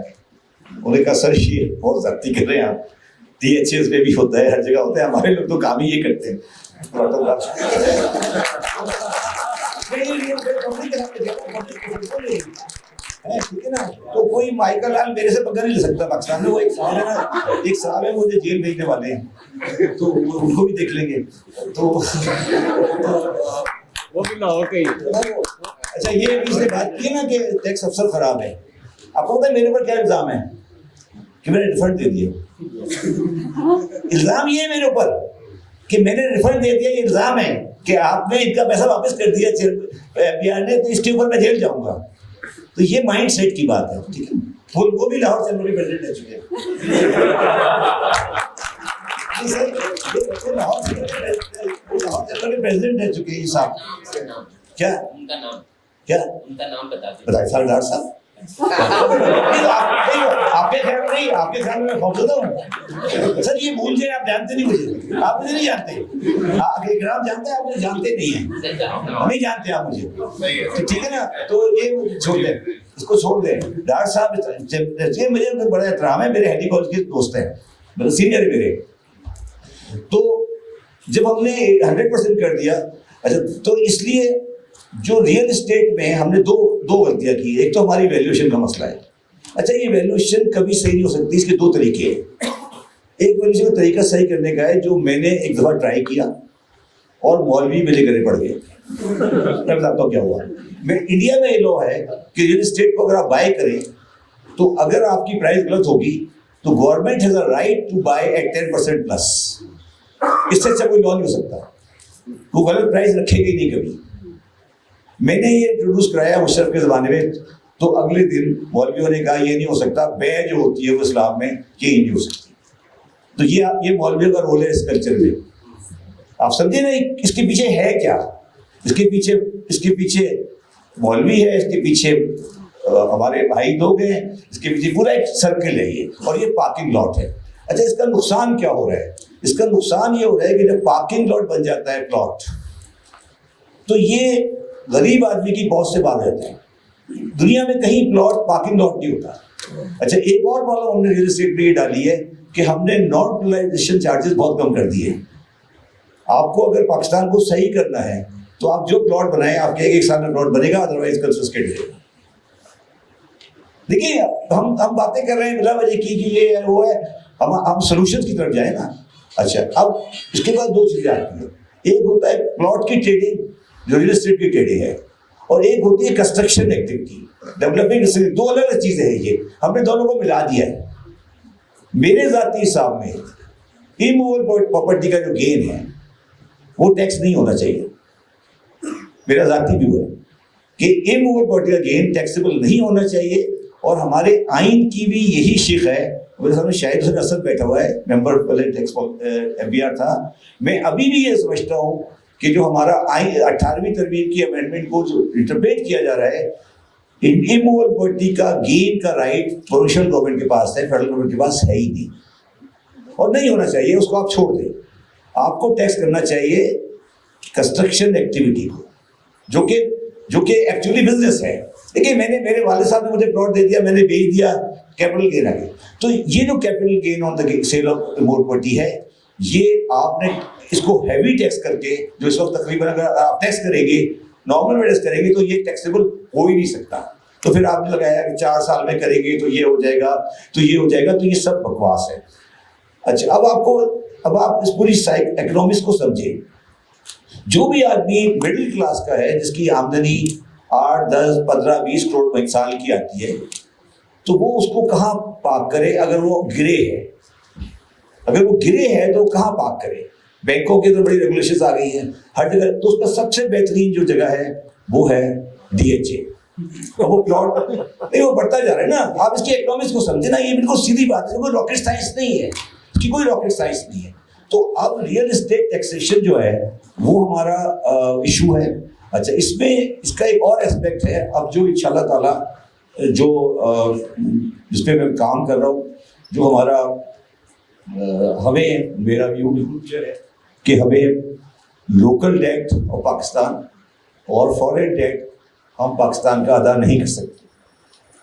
انہوں نے کہا سر یہ بہت زیادتی کر رہے ہیں آپ، DHAs میں بھی ہوتا ہے، ہر جگہ ہوتا ہے، ہمارے لوگ تو کام ہی یہ کرتے ہیں. ٹھیک ہے نا. تو کوئی مائیکل لال میرے سے پنگا نہیں لے سکتا پاکستان میں. وہ ایک صاحب ہے مجھے جیل بھیجنے والے ہیں، تو ان کو بھی دیکھ لیں گے. تو وہ بھی لاہور کے ہی. اچھا، یہ اس نے بات کی نا کہ ٹیکس افسر خراب ہے. آپ کو پتا ہے میرے اوپر کیا الزام ہے؟ کہ میں نے ریفنڈ دے دیا. الزام یہ ہے میرے اوپر کہ میں نے ریفنڈ دے دیا. یہ الزام ہے کہ آپ نے ان کا پیسہ واپس کر دیا FBR نے، تو اس کے اوپر میں جیل جاؤں گا. تو یہ مائنڈ سیٹ کی بات ہے, ٹھیک ہے. وہ بھی لاہور چیمبر کے پریزیڈنٹ رہ چکے ہیں. لاہور چیمبر کے پریزیڈنٹ رہ چکے ہیں یہ صاحب. کیا ان کا نام, کیا ان کا نام بتا دیجیے. بتائیں صاحب, ڈاکٹر صاحب آپ کے خیال نہیں, آپ کے خیال میں خوفزدہ ہوں سر. یہ بھول جائے, آپ جانتے نہیں مجھے, آپ مجھے نہیں جانتے. آپ جانتے ہیں, آپ مجھے جانتے نہیں ہیں, نہیں جانتے آپ مجھے, ٹھیک ہے نا. تو یہ چھوڑ دیں, اس کو چھوڑ دیں. ڈاکٹر صاحب یہ مجھے بڑا احترام ہے, میرے ہیڈی کالج کے دوست ہیں, میرے سینئر ہے میرے. تو جب ہم نے 100% کر دیا, اچھا تو اس لیے جو ریئل اسٹیٹ میں ہم نے دو غلطیاں کی. ایک تو ہماری ویلیوشن کا مسئلہ ہے. اچھا یہ ویلیوشن کبھی صحیح نہیں ہو سکتی, اس کے دو طریقے ہیں. ایک ویلیوشن کا طریقہ صحیح کرنے کا ہے جو میں نے ایک دفعہ ٹرائی کیا اور مولوی میرے گلے پڑ گئے. میں بتاتا ہوں کیا ہوا. میں انڈیا میں یہ لا ہے کہ ریئل اسٹیٹ کو اگر آپ بائی کریں تو اگر آپ کی پرائز غلط ہوگی تو government has a right to buy it 10% plus. اس سے اچھا کوئی لا نہیں ہو سکتا. وہ غلط پرائز رکھے گی نہیں کبھی. میں نے یہ انٹروڈیوس کرایا مشرف کے زمانے میں, تو اگلے دن مولویوں نے کہا یہ نہیں ہو سکتا, بے جو ہوتی ہے وہ اسلام میں یہ نہیں ہو سکتی. تو یہ مولویوں کا رول ہے اس کلچر میں. آپ سمجھے نا اس کے پیچھے ہے کیا. اس کے پیچھے مولوی ہے, اس کے پیچھے ہمارے بھائی لوگ ہیں, اس کے پیچھے پورا ایک سرکل ہے یہ, اور یہ پارکنگ لاٹ ہے. اچھا اس کا نقصان کیا ہو رہا ہے. اس کا نقصان یہ ہو رہا ہے کہ جب پارکنگ لاٹ بن جاتا ہے پلاٹ, تو یہ غریب آدمی کی بہت سے بات رہتے ہیں. دنیا میں کہیں پلاٹ پارکنگ لاٹ نہیں ہوتا. اچھا ایک اور پرابلم ہم نے ریئل اسٹیٹ میں یہ ڈالی ہے کہ ہم نے نان ٹیلائزیشن چارجز بہت کم کر دیے. آپ کو اگر پاکستان کو صحیح کرنا ہے تو آپ جو پلاٹ بنائیں, آپ کے ایک سال میں پلاٹ بنے گا, ادروائز کنفسکیٹ رہے گا. دیکھیے ہم باتیں کر رہے ہیں بلا وجہ کی کہ یہ ہے وہ ہے, ہم سولوشنز کی طرف جائیں نا. اچھا اب اس کے بعد دو چیزیں آتی ہیں. ایک ہوتا ہے پلاٹ کی ٹریڈنگ جو ریئل اسٹیٹ کی ٹریڈنگ ہے, اور ایک ہوتی ہے کنسٹرکشن ایکٹیویٹی, ڈیولپنگ. دو الگ الگ چیزیں ہیں. یہ ہم نے دونوں کو ملا دیا ہے. میرے ذاتی حساب میں ایموول پراپرٹی کا جو گین ہے وہ ٹیکس نہیں ہونا چاہیے. میرا ذاتی ویو ہے کہ ایموول پراپرٹی کا گین ٹیکسیبل نہیں ہونا چاہیے. اور ہمارے آئین کی بھی یہی شق ہے. میرے سامنے شاہد حسین اسد بیٹھا ہوا ہے, ممبر FBR تھا. میں ابھی بھی یہ سمجھتا ہوں کہ جو ہمارا 18ویں ترمیم کی امینڈمنٹ کو جو انٹرپریٹ کیا جا رہا ہے, ایموول پراپرٹی کا گین کا رائٹ پروونشل گورنمنٹ کے پاس ہے, فیڈرل گورنمنٹ کے پاس ہے ہی نہیں, اور نہیں ہونا چاہیے. اس کو آپ چھوڑ دیں. آپ کو ٹیکس کرنا چاہیے کنسٹرکشن ایکٹیویٹی کو, جو کہ ایکچولی بزنس ہے. دیکھیے میرے والد صاحب نے مجھے پلاٹ دے دیا, میں نے بیچ دیا, کیپٹل گین آ گیا. تو یہ جو capital gain on the sale of immovable property ہے, یہ آپ نے اس کو ہیوی ٹیکس کر کے, جو اس وقت تقریباً اگر آپ ٹیکس کریں گے, نارمل میں ٹیکس کریں گے, تو یہ ٹیکسیبل ہو ہی نہیں سکتا. تو پھر آپ نے لگایا کہ 4 سال میں کریں گے تو یہ ہو جائے گا, تو یہ ہو جائے گا, تو یہ سب بکواس ہے. اچھا اب آپ اس پوری اکنامکس کو سمجھیں. جو بھی آدمی مڈل کلاس کا ہے, جس کی آمدنی 8, 10, 15, 20 کروڑ سال کی آتی ہے, تو وہ اس کو کہاں پارک کرے. اگر وہ گرے ہے تو کہاں پارک کرے. بینکوں کی تو بڑی ریگولیشنز آ گئی ہیں ہر جگہ. تو اس کا سب سے بہترین جو جگہ ہے وہ ہے DHA. وہ پلاٹ نہیں, وہ بڑھتا جا رہا ہے نا. آپ اس کی اکنامکس کو سمجھے نا, یہ بالکل سیدھی بات ہے, کوئی راکٹ سائنس نہیں ہے, اس کی کوئی راکٹ سائنس نہیں ہے. تو اب ریئل اسٹیٹ ٹیکسیشن جو ہے وہ ہمارا ایشو ہے. اچھا اس کا ایک اور اسپیکٹ ہے, اب جو انشاءاللہ تعالیٰ جو جس پہ میں کام کر رہا ہوں, جو ہمارا ہمیں میرا ویو بالکل کلیئر ہے کہ ہمیں لوکل ڈیٹ اور پاکستان اور فارن ڈیٹ ہم پاکستان کا ادا نہیں کر سکتے.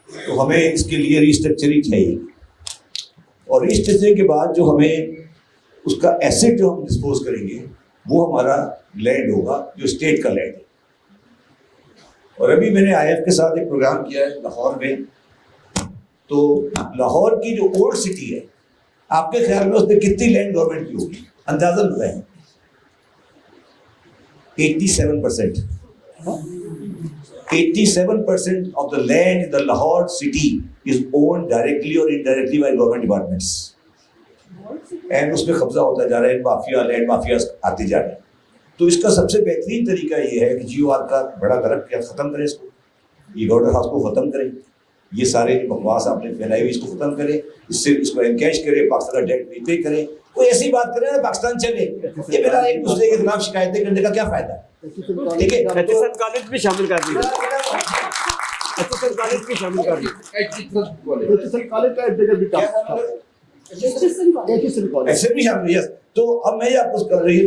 تو ہمیں اس کے لیے ریسٹرکچرنگ چاہیے, اور ریسٹرکچرنگ کے بعد جو ہمیں اس کا ایسٹ جو ہم ڈسپوز کریں گے وہ ہمارا لینڈ ہوگا, جو اسٹیٹ کا لینڈ ہے. اور ابھی میں نے IF کے ساتھ ایک پروگرام کیا ہے لاہور میں. تو لاہور کی جو اولڈ سٹی ہے, آپ کے خیال میں اس میں کتنی لینڈ گورنمنٹ کی ہوگی؟ اندازہ لگائیں. 87%. 87% of the land in the Lahore city is owned directly or indirectly by government departments. And اس پہ قبضہ ہوتا جا رہا ہے, مافیا لینڈ مافیاز آتے جا رہے ہیں. تو اس کا سب سے بہترین طریقہ یہ ہے کہ GOR کا بڑا درخت ختم کرے اس کو, یہ گورنر ہاؤس کو ختم کریں, یہ سارے بکواس آپ نے پھیلائی ہوئی اس کو ختم کریں, اس سے اس کو انکیش کریں, پاکستان کا ڈیٹ ری پے کریں, کوئی ایسی بات کریں نا پاکستان چلے. یہ میرا ایک دوسرے کے خلاف شکایتیں کرنے کا کیا فائدہ ہے؟ ٹھیک ہے, ایچ کالج بھی شامل کر دیجیے, ایچ کالج بھی شامل کر ایسے بھی شامل. یس, تو اب میں آپ کو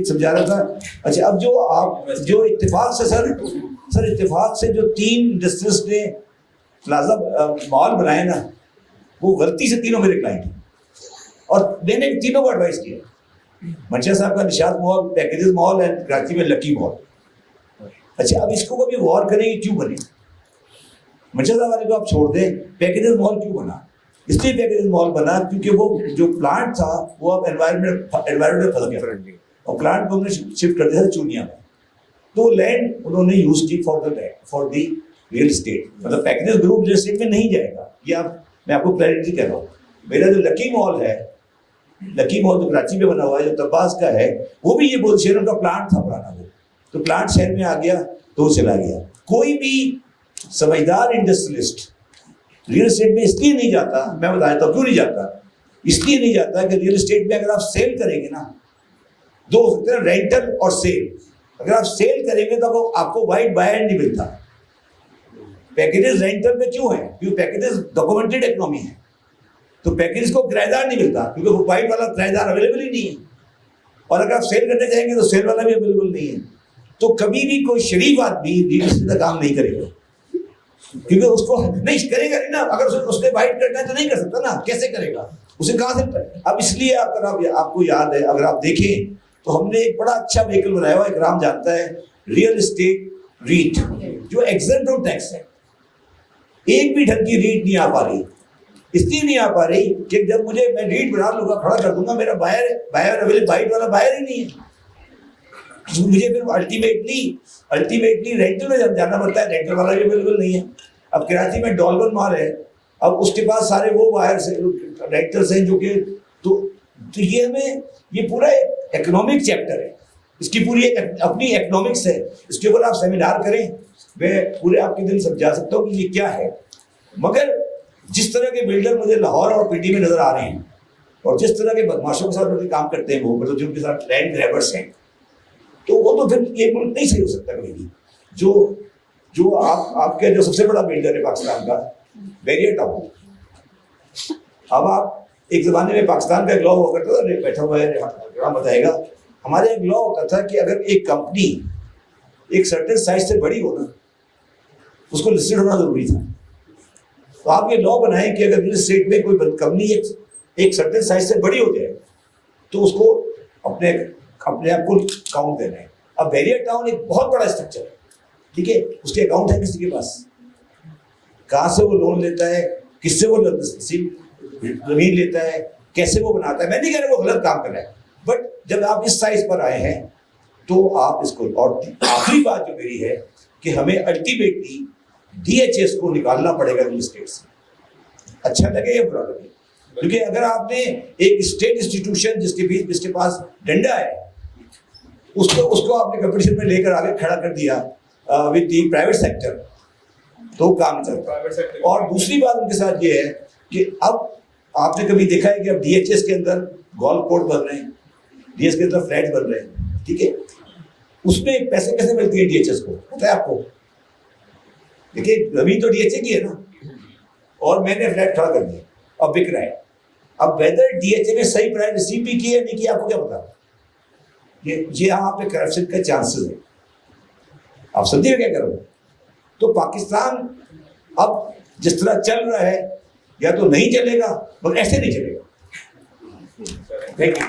سمجھا رہا تھا. اچھا, اب جو آپ جو اتفاق سے سر اتفاق سے جو 3 انڈسٹریز نے پلازا مال بنائے نا, وہ غلطی سے تینوں میرے کلائنٹ ہیں, اور میں نے تینوں کو ایڈوائز کیا. منشا صاحب کا نشاط مال, پیکیجز مال اینڈ کراچی میں لکی مال. اچھا, اب اس کو کبھی غور کریں گے کیوں بنے. منشا صاحب والے کو آپ چھوڑ دیں, پیکیجز مال کیوں بنا؟ اس لیے پیکیجز مال بنا کیونکہ وہ جو پلانٹ تھا وہ اب انوائرمنٹ میں پھنس گیا, اور پلانٹ کو ہم نے شفٹ کر دیا تھا چونیا میں. تو لینڈ انہوں نے یوز کی فار دی ریئل اسٹیٹ, مطلب پیکیجز گروپ ریئل اسٹیٹ میں نہیں جائے گا. یہ میں آپ کو کلیئرٹی کہہ رہا ہوں. میرا جو لکی مال ہے, لکی مال جو کراچی میں بنا ہوا ہے, جو تباز کا ہے, وہ بھی یہ بہت شہر ان کا پلانٹ تھا پرانا, وہ تو پلانٹ شہر میں آ گیا تو وہ چلا گیا. کوئی بھی سمجھدار انڈسٹریلسٹ ریئل اسٹیٹ میں اس لیے نہیں جاتا, میں بتاتا ہوں کیوں نہیں جاتا. اس لیے نہیں جاتا کہ ریئل اسٹیٹ میں اگر آپ سیل کریں گے نا, دو ہو سکتے ہیں, رینٹل اور سیل. اگر آپ سیل کریں گے تو آپ کو وائٹ بائر نہیں ملتا. پیکیجز رینٹل پہ کیوں ہیں؟ کیونکہ پیکیجز ڈاکومنٹڈ اکنامی ہے, تو پیکیجز کو کرایہ دار نہیں ملتا کیونکہ وہ وائٹ والا کرایہ دار اویلیبل ہی نہیں ہے. اور اگر آپ سیل کرنے جائیں گے تو سیل والا بھی اویلیبل نہیں ہے. تو کبھی بھی کوئی شریف آدمی ریئل اسٹیٹ کا کام نہیں کرے گا, کیونکہ اس کو نہیں کرے گا نہیں نا. اگر اس نے وائٹ کرنا ہے تو نہیں کر سکتا نا, کیسے کرے گا, اسے کہاں سے. اب اس لیے اگر آپ کو یاد ہے, اگر آپ دیکھیں تو ہم نے ایک بڑا اچھا وہیکل بنایا ہوا ہے, اکرام جانتا ہے, ریئل اسٹیٹ ریٹ, جو ایگزمپٹ فرام ٹیکس ہے. ایک بھی ڈھنگ کی ریٹ نہیں آ پا رہی. اس لیے نہیں آ پا رہی کہ جب مجھے میں ریٹ بنا لوں گا, کھڑا کر دوں گا, میرا بائر اویلیبل, وائٹ والا بائر ہی نہیں ہے. مجھے پھر الٹیمیٹلی رینٹل میں جانا پڑتا ہے, رینٹل والا بھی اویلیبل نہیں ہے. اب کراچی میں ڈالبن مال ہے, اب اس کے پاس سارے وہ بائرس ہیں, رینٹلس ہیں, جو کہ تو یہ ہمیں یہ پورا اکنامک چیپٹر ہے, اس کی پوری اپنی اکنامکس ہے. اس کے اوپر آپ سیمینار کریں, میں پورے آپ کے دن سمجھا سکتا ہوں کہ یہ کیا ہے. مگر جس طرح کے بلڈر مجھے لاہور اور پنڈی میں نظر آ رہے ہیں, اور جس طرح کے بدماشوں کے ساتھ کام کرتے ہیں, وہ مطلب جن کے ساتھ لینڈ گریبرس ہیں, تو وہ تو پھر یہ ملک نہیں صحیح ہو سکتا کبھی بھی. جو آپ کا جو سب سے بڑا بلڈر ہے پاکستان کا, بیریئر ٹاؤن. اب آپ ایک زمانے میں پاکستان کا ایک لا ہوا کرتا تھا, بیٹھا ہوا ہے رام بتائے گا, ہمارے ایک لا ہوتا تھا کہ اگر ایک کمپنی ایک سرٹن سائز سے بڑی ہو نا, اس کو لسٹڈ ہونا ضروری تھا. تو آپ یہ لا بنائیں کہ اگر ریئل اسٹیٹ میں کوئی کمپنی ایک سرٹن سائز سے بڑی ہو جائے تو اس کو اپنے آپ کو کاؤنٹ دینا ہے. اب بیریئر ٹاؤن ایک بہت بڑا اسٹرکچر ہے, ٹھیک ہے, اس کے اکاؤنٹ ہے کسی کے پاس, کہاں سے وہ لون لیتا ہے, کس سے وہ زمین لیتا ہے, کیسے وہ بناتا ہے. میں نہیں کہہ رہا وہ غلط کام کر رہا ہے, بٹ جب آپ اس سائز پر آئے ہیں تو آپ اس کو. اور آخری بات جو میری ہے کہ ہمیں الٹیمیٹلی ڈی ایچ ایس کو نکالنا پڑے گا ریئل اسٹیٹ سے, اچھا لگے یا برا لگے. کیونکہ اگر آپ نے ایک اسٹیٹ انسٹیٹیوشن جس کے پاس ڈنڈا ہے, اس کو آپ نے کمپٹیشن میں لے کر آگے کھڑا کر دیا ود دی پرائیویٹ سیکٹر, تو کام نہیں چلتا. اور دوسری بات ان کے ساتھ یہ ہے کہ اب آپ نے کبھی دیکھا ہے کہ اب ڈی ایچ ایس کے اندر گولف کورٹ بن رہے ہیں, ڈی ایس کے اندر فلیٹ بن رہے ہیں, ٹھیک ہے, اس میں پیسے کیسے ملتی ہے ڈی ایچ ایس کو, پتہ ہے آپ کو. دیکھیے زمین تو ڈی ایچ اے کی ہے نا, اور میں نے فلیٹ کھڑا کر دیا, اب بک رہا ہے. اب ویدر ڈی ایچ اے نے صحیح پرائز ریسیو بھی کی ہے نہیں کی, آپ کو کیا پتا. یہ یہاں پہ کرپشن کا چانسز ہے. آپ سمجھیے کیا کرو. تو پاکستان اب جس طرح چل رہا ہے, یا تو نہیں چلے گا, مگر ایسے نہیں چلے گا. Thank you.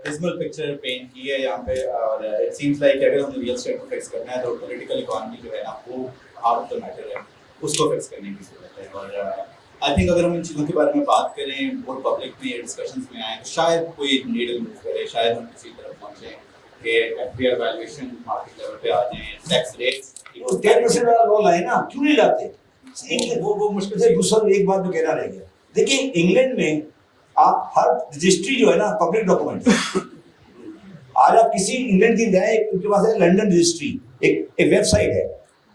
Dismal picture paint کی ہے یہاں پہ, اور اٹ سیمس لائک اگر ہم نے ریئل اسٹیٹ کو فکس کرنا ہے تو پولیٹیکل اکانومی جو ہے نا وہ ہارٹ آف دا میٹر ہے, اس کو فکس کرنے کی ضرورت ہے. اور آئی تھنک اگر ہم ان چیزوں کے بارے میں بات کریں, بہت پبلک میں ڈسکشنس میں آئیں, تو شاید کوئی نیڈل موو کرے, شاید ہم کسی طرف پہنچیں کہ F D R valuation market level پہ آ جائیں, ٹیکس ریٹس 10% والا لون لائے نا, کیوں نہیں لاتے. وہ مشکل سے. دوسرا ایک بات میں کہنا رہ گیا, دیکھیں انگلینڈ میں آپ ہر رجسٹری جو ہے نا پبلک ڈاکومنٹ ہے. آج آپ کسی انگلینڈ کی جائیں, ان کے پاس ہے لنڈن رجسٹری, ایک ویب سائٹ ہے,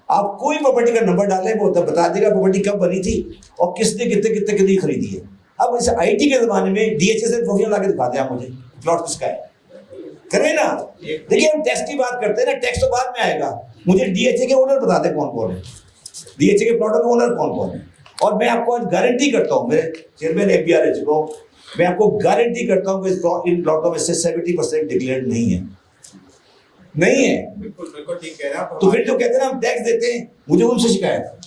آپ کوئی پراپرٹی کا نمبر ڈالیں وہ بتا دے گا پراپرٹی کب بنی تھی اور کس نے کتنے خریدی ہے. اب اس آئی ٹی کے زمانے میں ڈی ایچ اے سے پروفیشنل لا کے دکھا دیں آپ مجھے پلاٹ کس کا ہے, کریں نا. دیکھیے ہم ٹیکس کی بات کرتے ہیں نا, ٹیکس تو بعد میں آئے گا, مجھے ڈی ایچ اے کے اونر بتا دیں کون کون ہے, ڈی ایچ اے کے پلاٹوں کے اونر کون کون ہے. اور میں آپ کو آج گارنٹی کرتا ہوں, میرے چیئرمین ایف بی آر رہ چکا ہوں, میں آپ کو گارنٹی کرتا ہوں کہ ان پلاٹوں میں سے 70% ڈکلیئرڈ نہیں ہے, نہیں ہے. بالکل ٹھیک کہہ رہے ہیں. تو پھر جو کہتے ہیں نا ہم ٹیکس دیتے ہیں, مجھے ان سے شکایت,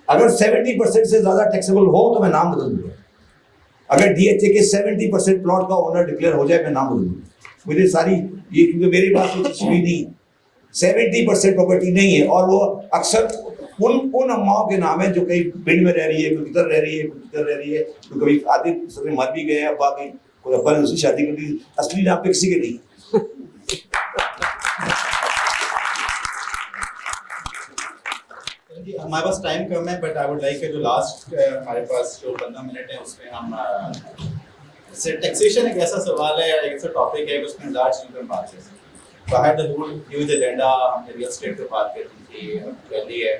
اگر 70% سے زیادہ ٹیکسیبل ہو تو میں نام بدل دوں گا. اگر ڈی ایچ اے کے 70% پلاٹ کا اونر ڈکلیئر ہو جائے میں نام بدل دوں گا. مجھے ساری یہ کیونکہ میری بات کچھ بھی نہیں, 70% پراپرٹی نہیں ہے, اور وہ اکثر ان اماؤں کے نام ہیں جو کہیں پنڈ میں رہ رہی ہے, کوئی کدھر رہ رہی ہے, کوئی کدھر رہ رہی ہے, تو کبھی آدھی سب مر بھی گئے ہیں, باقی کوئی ابا نے اس کی شادی کر دی, اصلی نام پہ کسی کے نہیں. ہمارے پاس ٹائم کم ہے, بٹ آئی وڈ لائک کہ جو لاسٹ ہمارے پاس جو 15 منٹ ہے اس میں ہم ٹیکسیشن ایک ایسا سوال ہے یا ایک ایسا ٹاپک ہے کہ اس میں لارج چیزوں پر بات کر سکتے ہیں. باہر دا ہول ہیوج ایجنڈا, ہم نے ریئل اسٹیٹ پہ بات کرنی تھی, پہلی ہے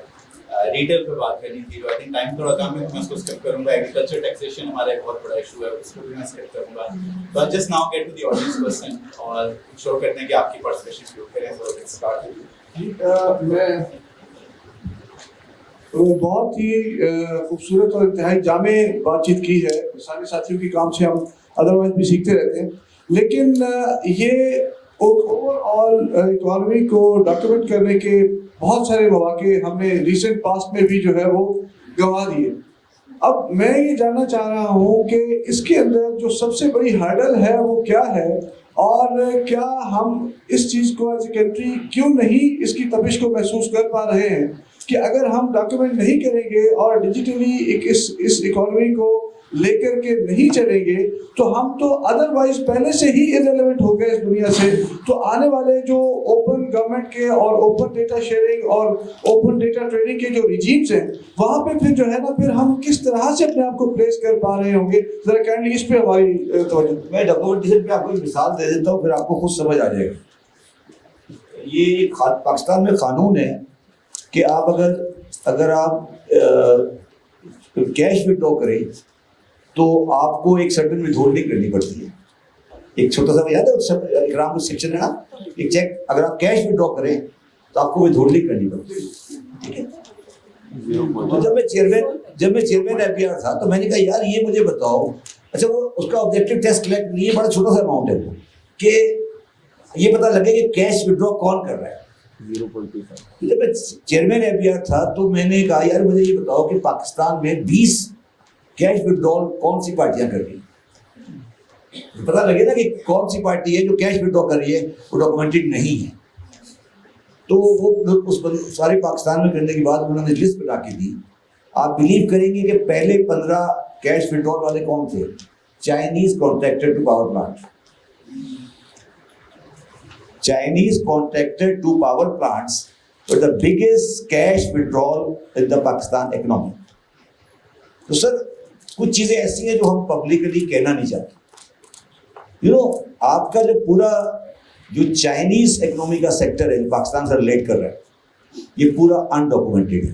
ریٹیل پہ بات کرنی تھی, آئی تھنک ٹائم تھوڑا کم ہے, میں اس کو اسکپ کروں گا. ایگریکلچر ٹیکسیشن ہمارا ایک بہت بڑا ایشو ہے, اس کو بھی میں اسکپ کروں گا. تو just now get to the audience question اور شو کرتے ہیں کہ آپ کی پرسپیکشن شروع کریں. تو لیٹس اسٹارٹ. میں بہت ہی خوبصورت اور انتہائی جامع بات چیت کی ہے, سارے ساتھیوں کے کام سے ہم ادروائز بھی سیکھتے رہتے ہیں, لیکن یہ اوور آل اکانومی کو ڈاکیومنٹ کرنے کے بہت سارے مواقع ہم نے ریسنٹ پاسٹ میں بھی جو ہے وہ گنوا دیے. اب میں یہ جاننا چاہ رہا ہوں کہ اس کے اندر جو سب سے بڑی ہرڈل ہے وہ کیا ہے, اور کیا ہم اس چیز کو ایز اے کنٹری کیوں نہیں اس کی تپش کو محسوس کر پا رہے ہیں کہ اگر ہم ڈاکیومنٹ نہیں کریں گے اور ڈیجیٹلی اس اکانومی کو لے کر کے نہیں چلیں گے تو ہم تو ادروائز پہلے سے ہی ارریلیونٹ ہو گئے اس دنیا سے. تو آنے والے جو اوپن گورنمنٹ کے اور اوپن ڈیٹا شیئرنگ اور اوپن ڈیٹا ٹریڈنگ کے جو ریجیمز ہیں وہاں پہ پھر جو ہے نا پھر ہم کس طرح سے اپنے آپ کو پلیس کر پا رہے ہوں گے, ذرا کائنڈلی اس پہ ہماری توجہ. میں ڈاکومنٹیشن پہ آپ کو ایک مثال دے دیتا ہوں, پھر آپ کو خود سمجھ آ جائے گا. یہ پاکستان میں قانون ہے کہ آپ اگر آپ کیش وڈرا کریں تو آپ کو ایک سرٹن ود ہولڈنگ کرنی پڑتی ہے. ایک چھوٹا سا یاد ہے اکرام کا سیکشن ہے نا, ایک چیک اگر آپ کیش وڈرا کریں تو آپ کو ود ہولڈنگ کرنی پڑتی ہے. تو جب میں چیئرمین ایف بی آر تھا تو میں نے کہا یار یہ مجھے بتاؤ, اچھا وہ اس کا آبجیکٹو ٹیسٹ کلیکٹ نہیں ہے, بڑا چھوٹا سا اماؤنٹ ہے وہ, کہ یہ پتہ لگے کہ کیش وڈرا کون کر رہا ہے. جب میں چیئرمین ایف بی آر تھا تو میں نے کہا یار مجھے یہ بتاؤ کہ پاکستان میں 20 کیش وڈرال کون سی پارٹیاں کر رہی ہیں, پتہ لگے نا کہ کون سی پارٹی ہے جو کیش وڈرا کر رہی ہے وہ ڈاکومنٹڈ نہیں ہے. تو وہ اس سارے پاکستان میں کرنے کے بعد انہوں نے لسٹ بنا کے دی. آپ بلیو کریں گے کہ پہلے 15 کیش وڈرال والے کون تھے؟ Chinese contractor to power plant. Chinese contractor to power plants were the biggest cash withdrawal in the Pakistan economy. تو سر کچھ چیزیں ایسی ہیں جو ہم پبلکلی کہنا نہیں چاہتے. آپ کا جو پورا جو چائنیز اکنامی کا سیکٹر ہے جو پاکستان سے ریلیٹ کر رہا ہے یہ پورا انڈاکومنٹڈ ہے.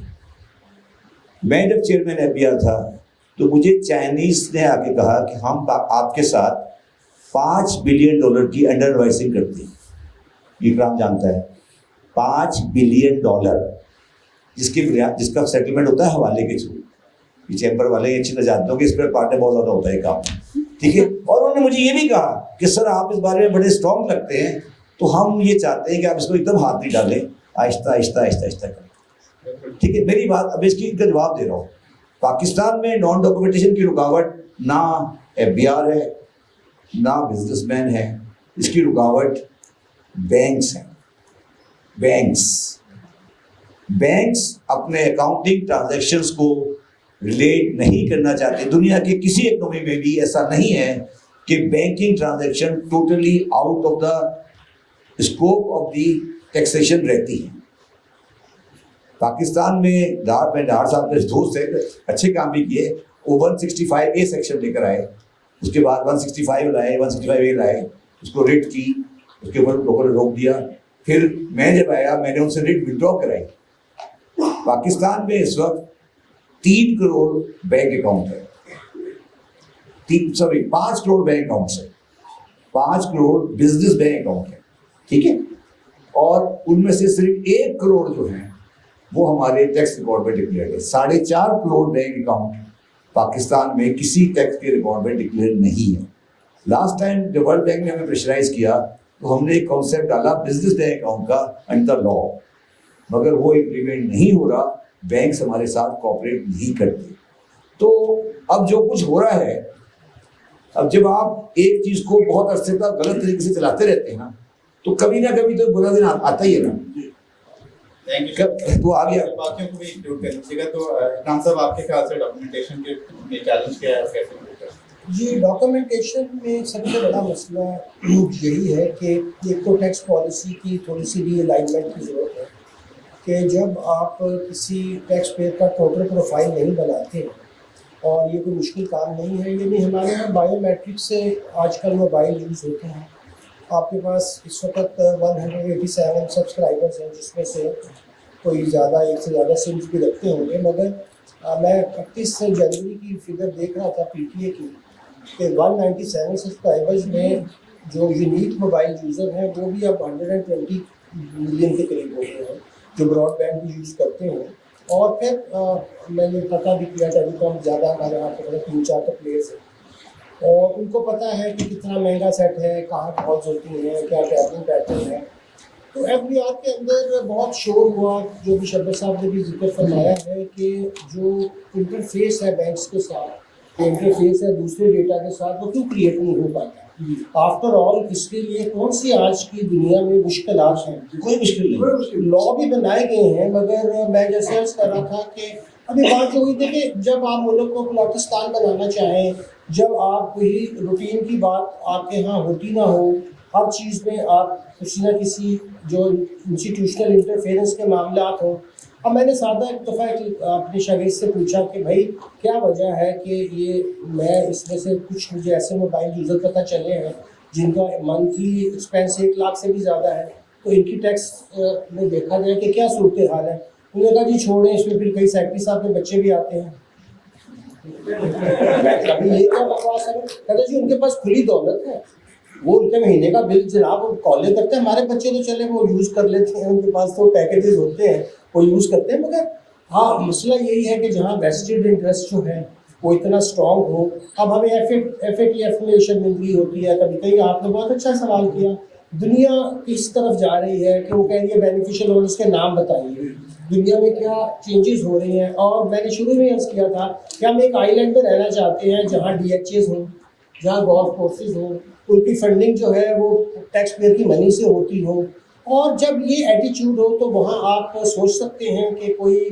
میں جب چیئرمین ایف بی آر تھا تو مجھے چائنیز نے آ کے کہا کہ ہم آپ کے ساتھ $5 بلین کی انڈر ایڈوائزنگ کرتے ہیں. اکرام جانتا ہے $5 بلین جس کا سیٹلمنٹ ہوتا ہے حوالے کے تھرو. یہ چیمبر والے اچھی طرح جانتے ہوں کہ اس پر پارٹنر بہت زیادہ ہوتا ہے کام, ٹھیک ہے. اور انہوں نے مجھے یہ بھی کہا کہ سر آپ اس بارے میں بڑے اسٹرانگ لگتے ہیں تو ہم یہ چاہتے ہیں کہ آپ اس کو ایک دم ہاتھ نہیں ڈالیں, آہستہ آہستہ آہستہ آہستہ کریں. ٹھیک ہے, میری بات اب اس کی کا جواب دے رہا ہوں. پاکستان میں نان ڈاکومنٹیشن کی رکاوٹ نہ ایف بی آر ہے نہ بزنس مین ہے, اس کی رکاوٹ بینکس ہیں. بینکس اپنے اکاؤنٹنگ ٹرانزیکشنز کو ریلیٹ نہیں کرنا چاہتے. دنیا کے کسی اکنامی میں بھی ایسا نہیں ہے کہ banking transaction totally out of the scope of the taxation رہتی ہے. پاکستان میں ڈار صاحب کے دوست ہیں, اچھے کام بھی کیے. وہ 165A سیکشن لے کر آئے, اس کے بعد 165 لائے, 165A لائے, اس کو ریٹ کی, اس کے اوپر لوگوں نے روک دیا. پھر میں جب آیا میں نے ان سے ریٹ ودرا کرائی. پاکستان میں اس وقت 3 کروڑ بینک اکاؤنٹ ہے, 5 کروڑ بینک اکاؤنٹس ہے, 5 کروڑ بزنس بینک اکاؤنٹ ہے, ٹھیک ہے, اور ان میں سے صرف 1 کروڑ جو ہیں وہ ہمارے ٹیکس ریکارڈ میں ڈکلیئر ہے. 4.5 کروڑ بینک اکاؤنٹ پاکستان میں کسی ٹیکس کے ریکارڈ میں ڈکلیئر نہیں ہے. لاسٹ ٹائم جب ورلڈ بینک نے ہمیں پریشرائز کیا تو ہم نے ایک کانسیپٹ ڈالا بزنس بینک اکاؤنٹ کا انڈر لا, مگر وہ امپلیمنٹ نہیں ہو رہا, بینکس ہمارے ساتھ کوآپریٹ نہیں کرتے. تو اب جو کچھ ہو رہا ہے, اب جب آپ ایک چیز کو بہت عرصے تک غلط طریقے سے چلاتے رہتے ہیں نا تو کبھی نہ کبھی تو برا دن آتا ہی ہے نا. تو آ گیا باقیوں کو بھی انکلوڈ کر لیجیے گا. تو اکرام صاحب آپ کے خیال سے ڈاکومنٹیشن کے چیلنج کیا ہے, کیسے انکلوڈ کریں؟ جی, ڈاکومنٹیشن میں سب سے بڑا مسئلہ یہی ہے کہ ایک تو ٹیکس پالیسی کی تھوڑی سی بھی الائنمنٹ کی ضرورت ہے کہ جب آپ کسی ٹیکس پیئر کا ٹوٹل پروفائل نہیں بناتے, اور یہ کوئی مشکل کام نہیں ہے, یعنی ہمارے یہاں بایو میٹرک سے آج کل موبائل یوز ہوتے ہیں. آپ کے پاس اس وقت 187 سبسکرائبرز ہیں جس میں سے کوئی زیادہ ایک سے زیادہ سمز بھی رکھتے ہوں گے, مگر میں 31 جنوری کی فگر دیکھ رہا تھا پی ٹی اے کی کہ 197 سبسکرائبرز میں جو یونیک موبائل یوزر ہیں وہ بھی اب 120 ملین کے قریب ہو گئے ہیں جو براڈ بینڈ بھی یوز کرتے ہیں. اور پھر میں نے پتہ بھی کیا ٹیلی کام زیادہ ہمارے یہاں پہ 3-4 پلیئرس ہیں اور ان کو پتہ ہے کہ کتنا مہنگا سیٹ ہے, کہاں کالز ہوتی ہیں, کیا ٹیپنگ پیٹرن ہے. تو ایف بی آر کے اندر بہت شور ہوا, جو بھی شبیر صاحب نے بھی ذکر فرمایا ہے کہ جو انٹرفیس ہے بینکس کے ساتھ, انٹرفیس ہے دوسرے ڈیٹا کے ساتھ, وہ کیوں کریٹ نہیں ہو پاتا. آفٹر آل اس کے لیے کون سی آج کی دنیا میں مشکلات ہیں؟ کوئی مشکل نہیں. لا بھی بنائے گئے ہیں, مگر میں جیسے عرض کر رہا تھا کہ ابھی بات جو ہوئی تھی کہ جب آپ ملک کو پاکستان بنانا چاہیں, جب آپ کوئی روٹین کی بات آپ کے یہاں ہوتی نہ ہو, ہر چیز میں آپ کسی نہ کسی جو انسٹیٹیوشنل انٹرفیئرنس کے معاملات ہوں. اب میں نے سادہ ایک دفعہ اپنے شاگرد سے پوچھا کہ بھائی کیا وجہ ہے کہ یہ میں اس میں سے کچھ مجھے ایسے موبائل یوزر پتہ چلے ہیں جن کا منتھلی ایکسپینس 1 لاکھ سے بھی زیادہ ہے, تو ان کی ٹیکس میں دیکھا جائے کہ کیا صورتحال ہے. انہوں نے کہا جی چھوڑیں, اس میں پھر کئی سیکٹری صاحب کے بچے بھی آتے ہیں. ابھی یہ کیا بکواس ہے؟ کہتے جی ان کے پاس کھلی دولت ہے, وہ ان کے مہینے کا بل جناب کالے کرتے ہیں, ہمارے بچے تو چلے وہ یوز کر لیتے ہیں, ان کے پاس تو پیکیجز ہوتے ہیں وہ یوز کرتے ہیں. مگر ہاں مسئلہ یہی ہے کہ جہاں ویسٹڈ انٹرسٹ جو ہے وہ اتنا اسٹرانگ ہو. اب ہمیں ایف اے ٹی ایفیلیشن مل رہی ہوتی ہے کبھی کہیں. آپ نے بہت اچھا سوال کیا, دنیا کس طرف جا رہی ہے کہ وہ کہہ رہی ہے بینیفیشل اور اس کے نام بتائیے, دنیا میں کیا چینجز ہو رہی ہیں. اور میں نے شروع میں عرض کیا تھا کہ ہم ایک آئی لینڈ میں رہنا چاہتے ہیں جہاں ڈی ایچ ایز ہوں, جہاں گولف کورسز ہوں, ان کی فنڈنگ جو ہے وہ ٹیکس پیئر کی منی سے ہوتی ہو. اور جب یہ ایٹیچیوڈ ہو تو وہاں آپ سوچ سکتے ہیں کہ کوئی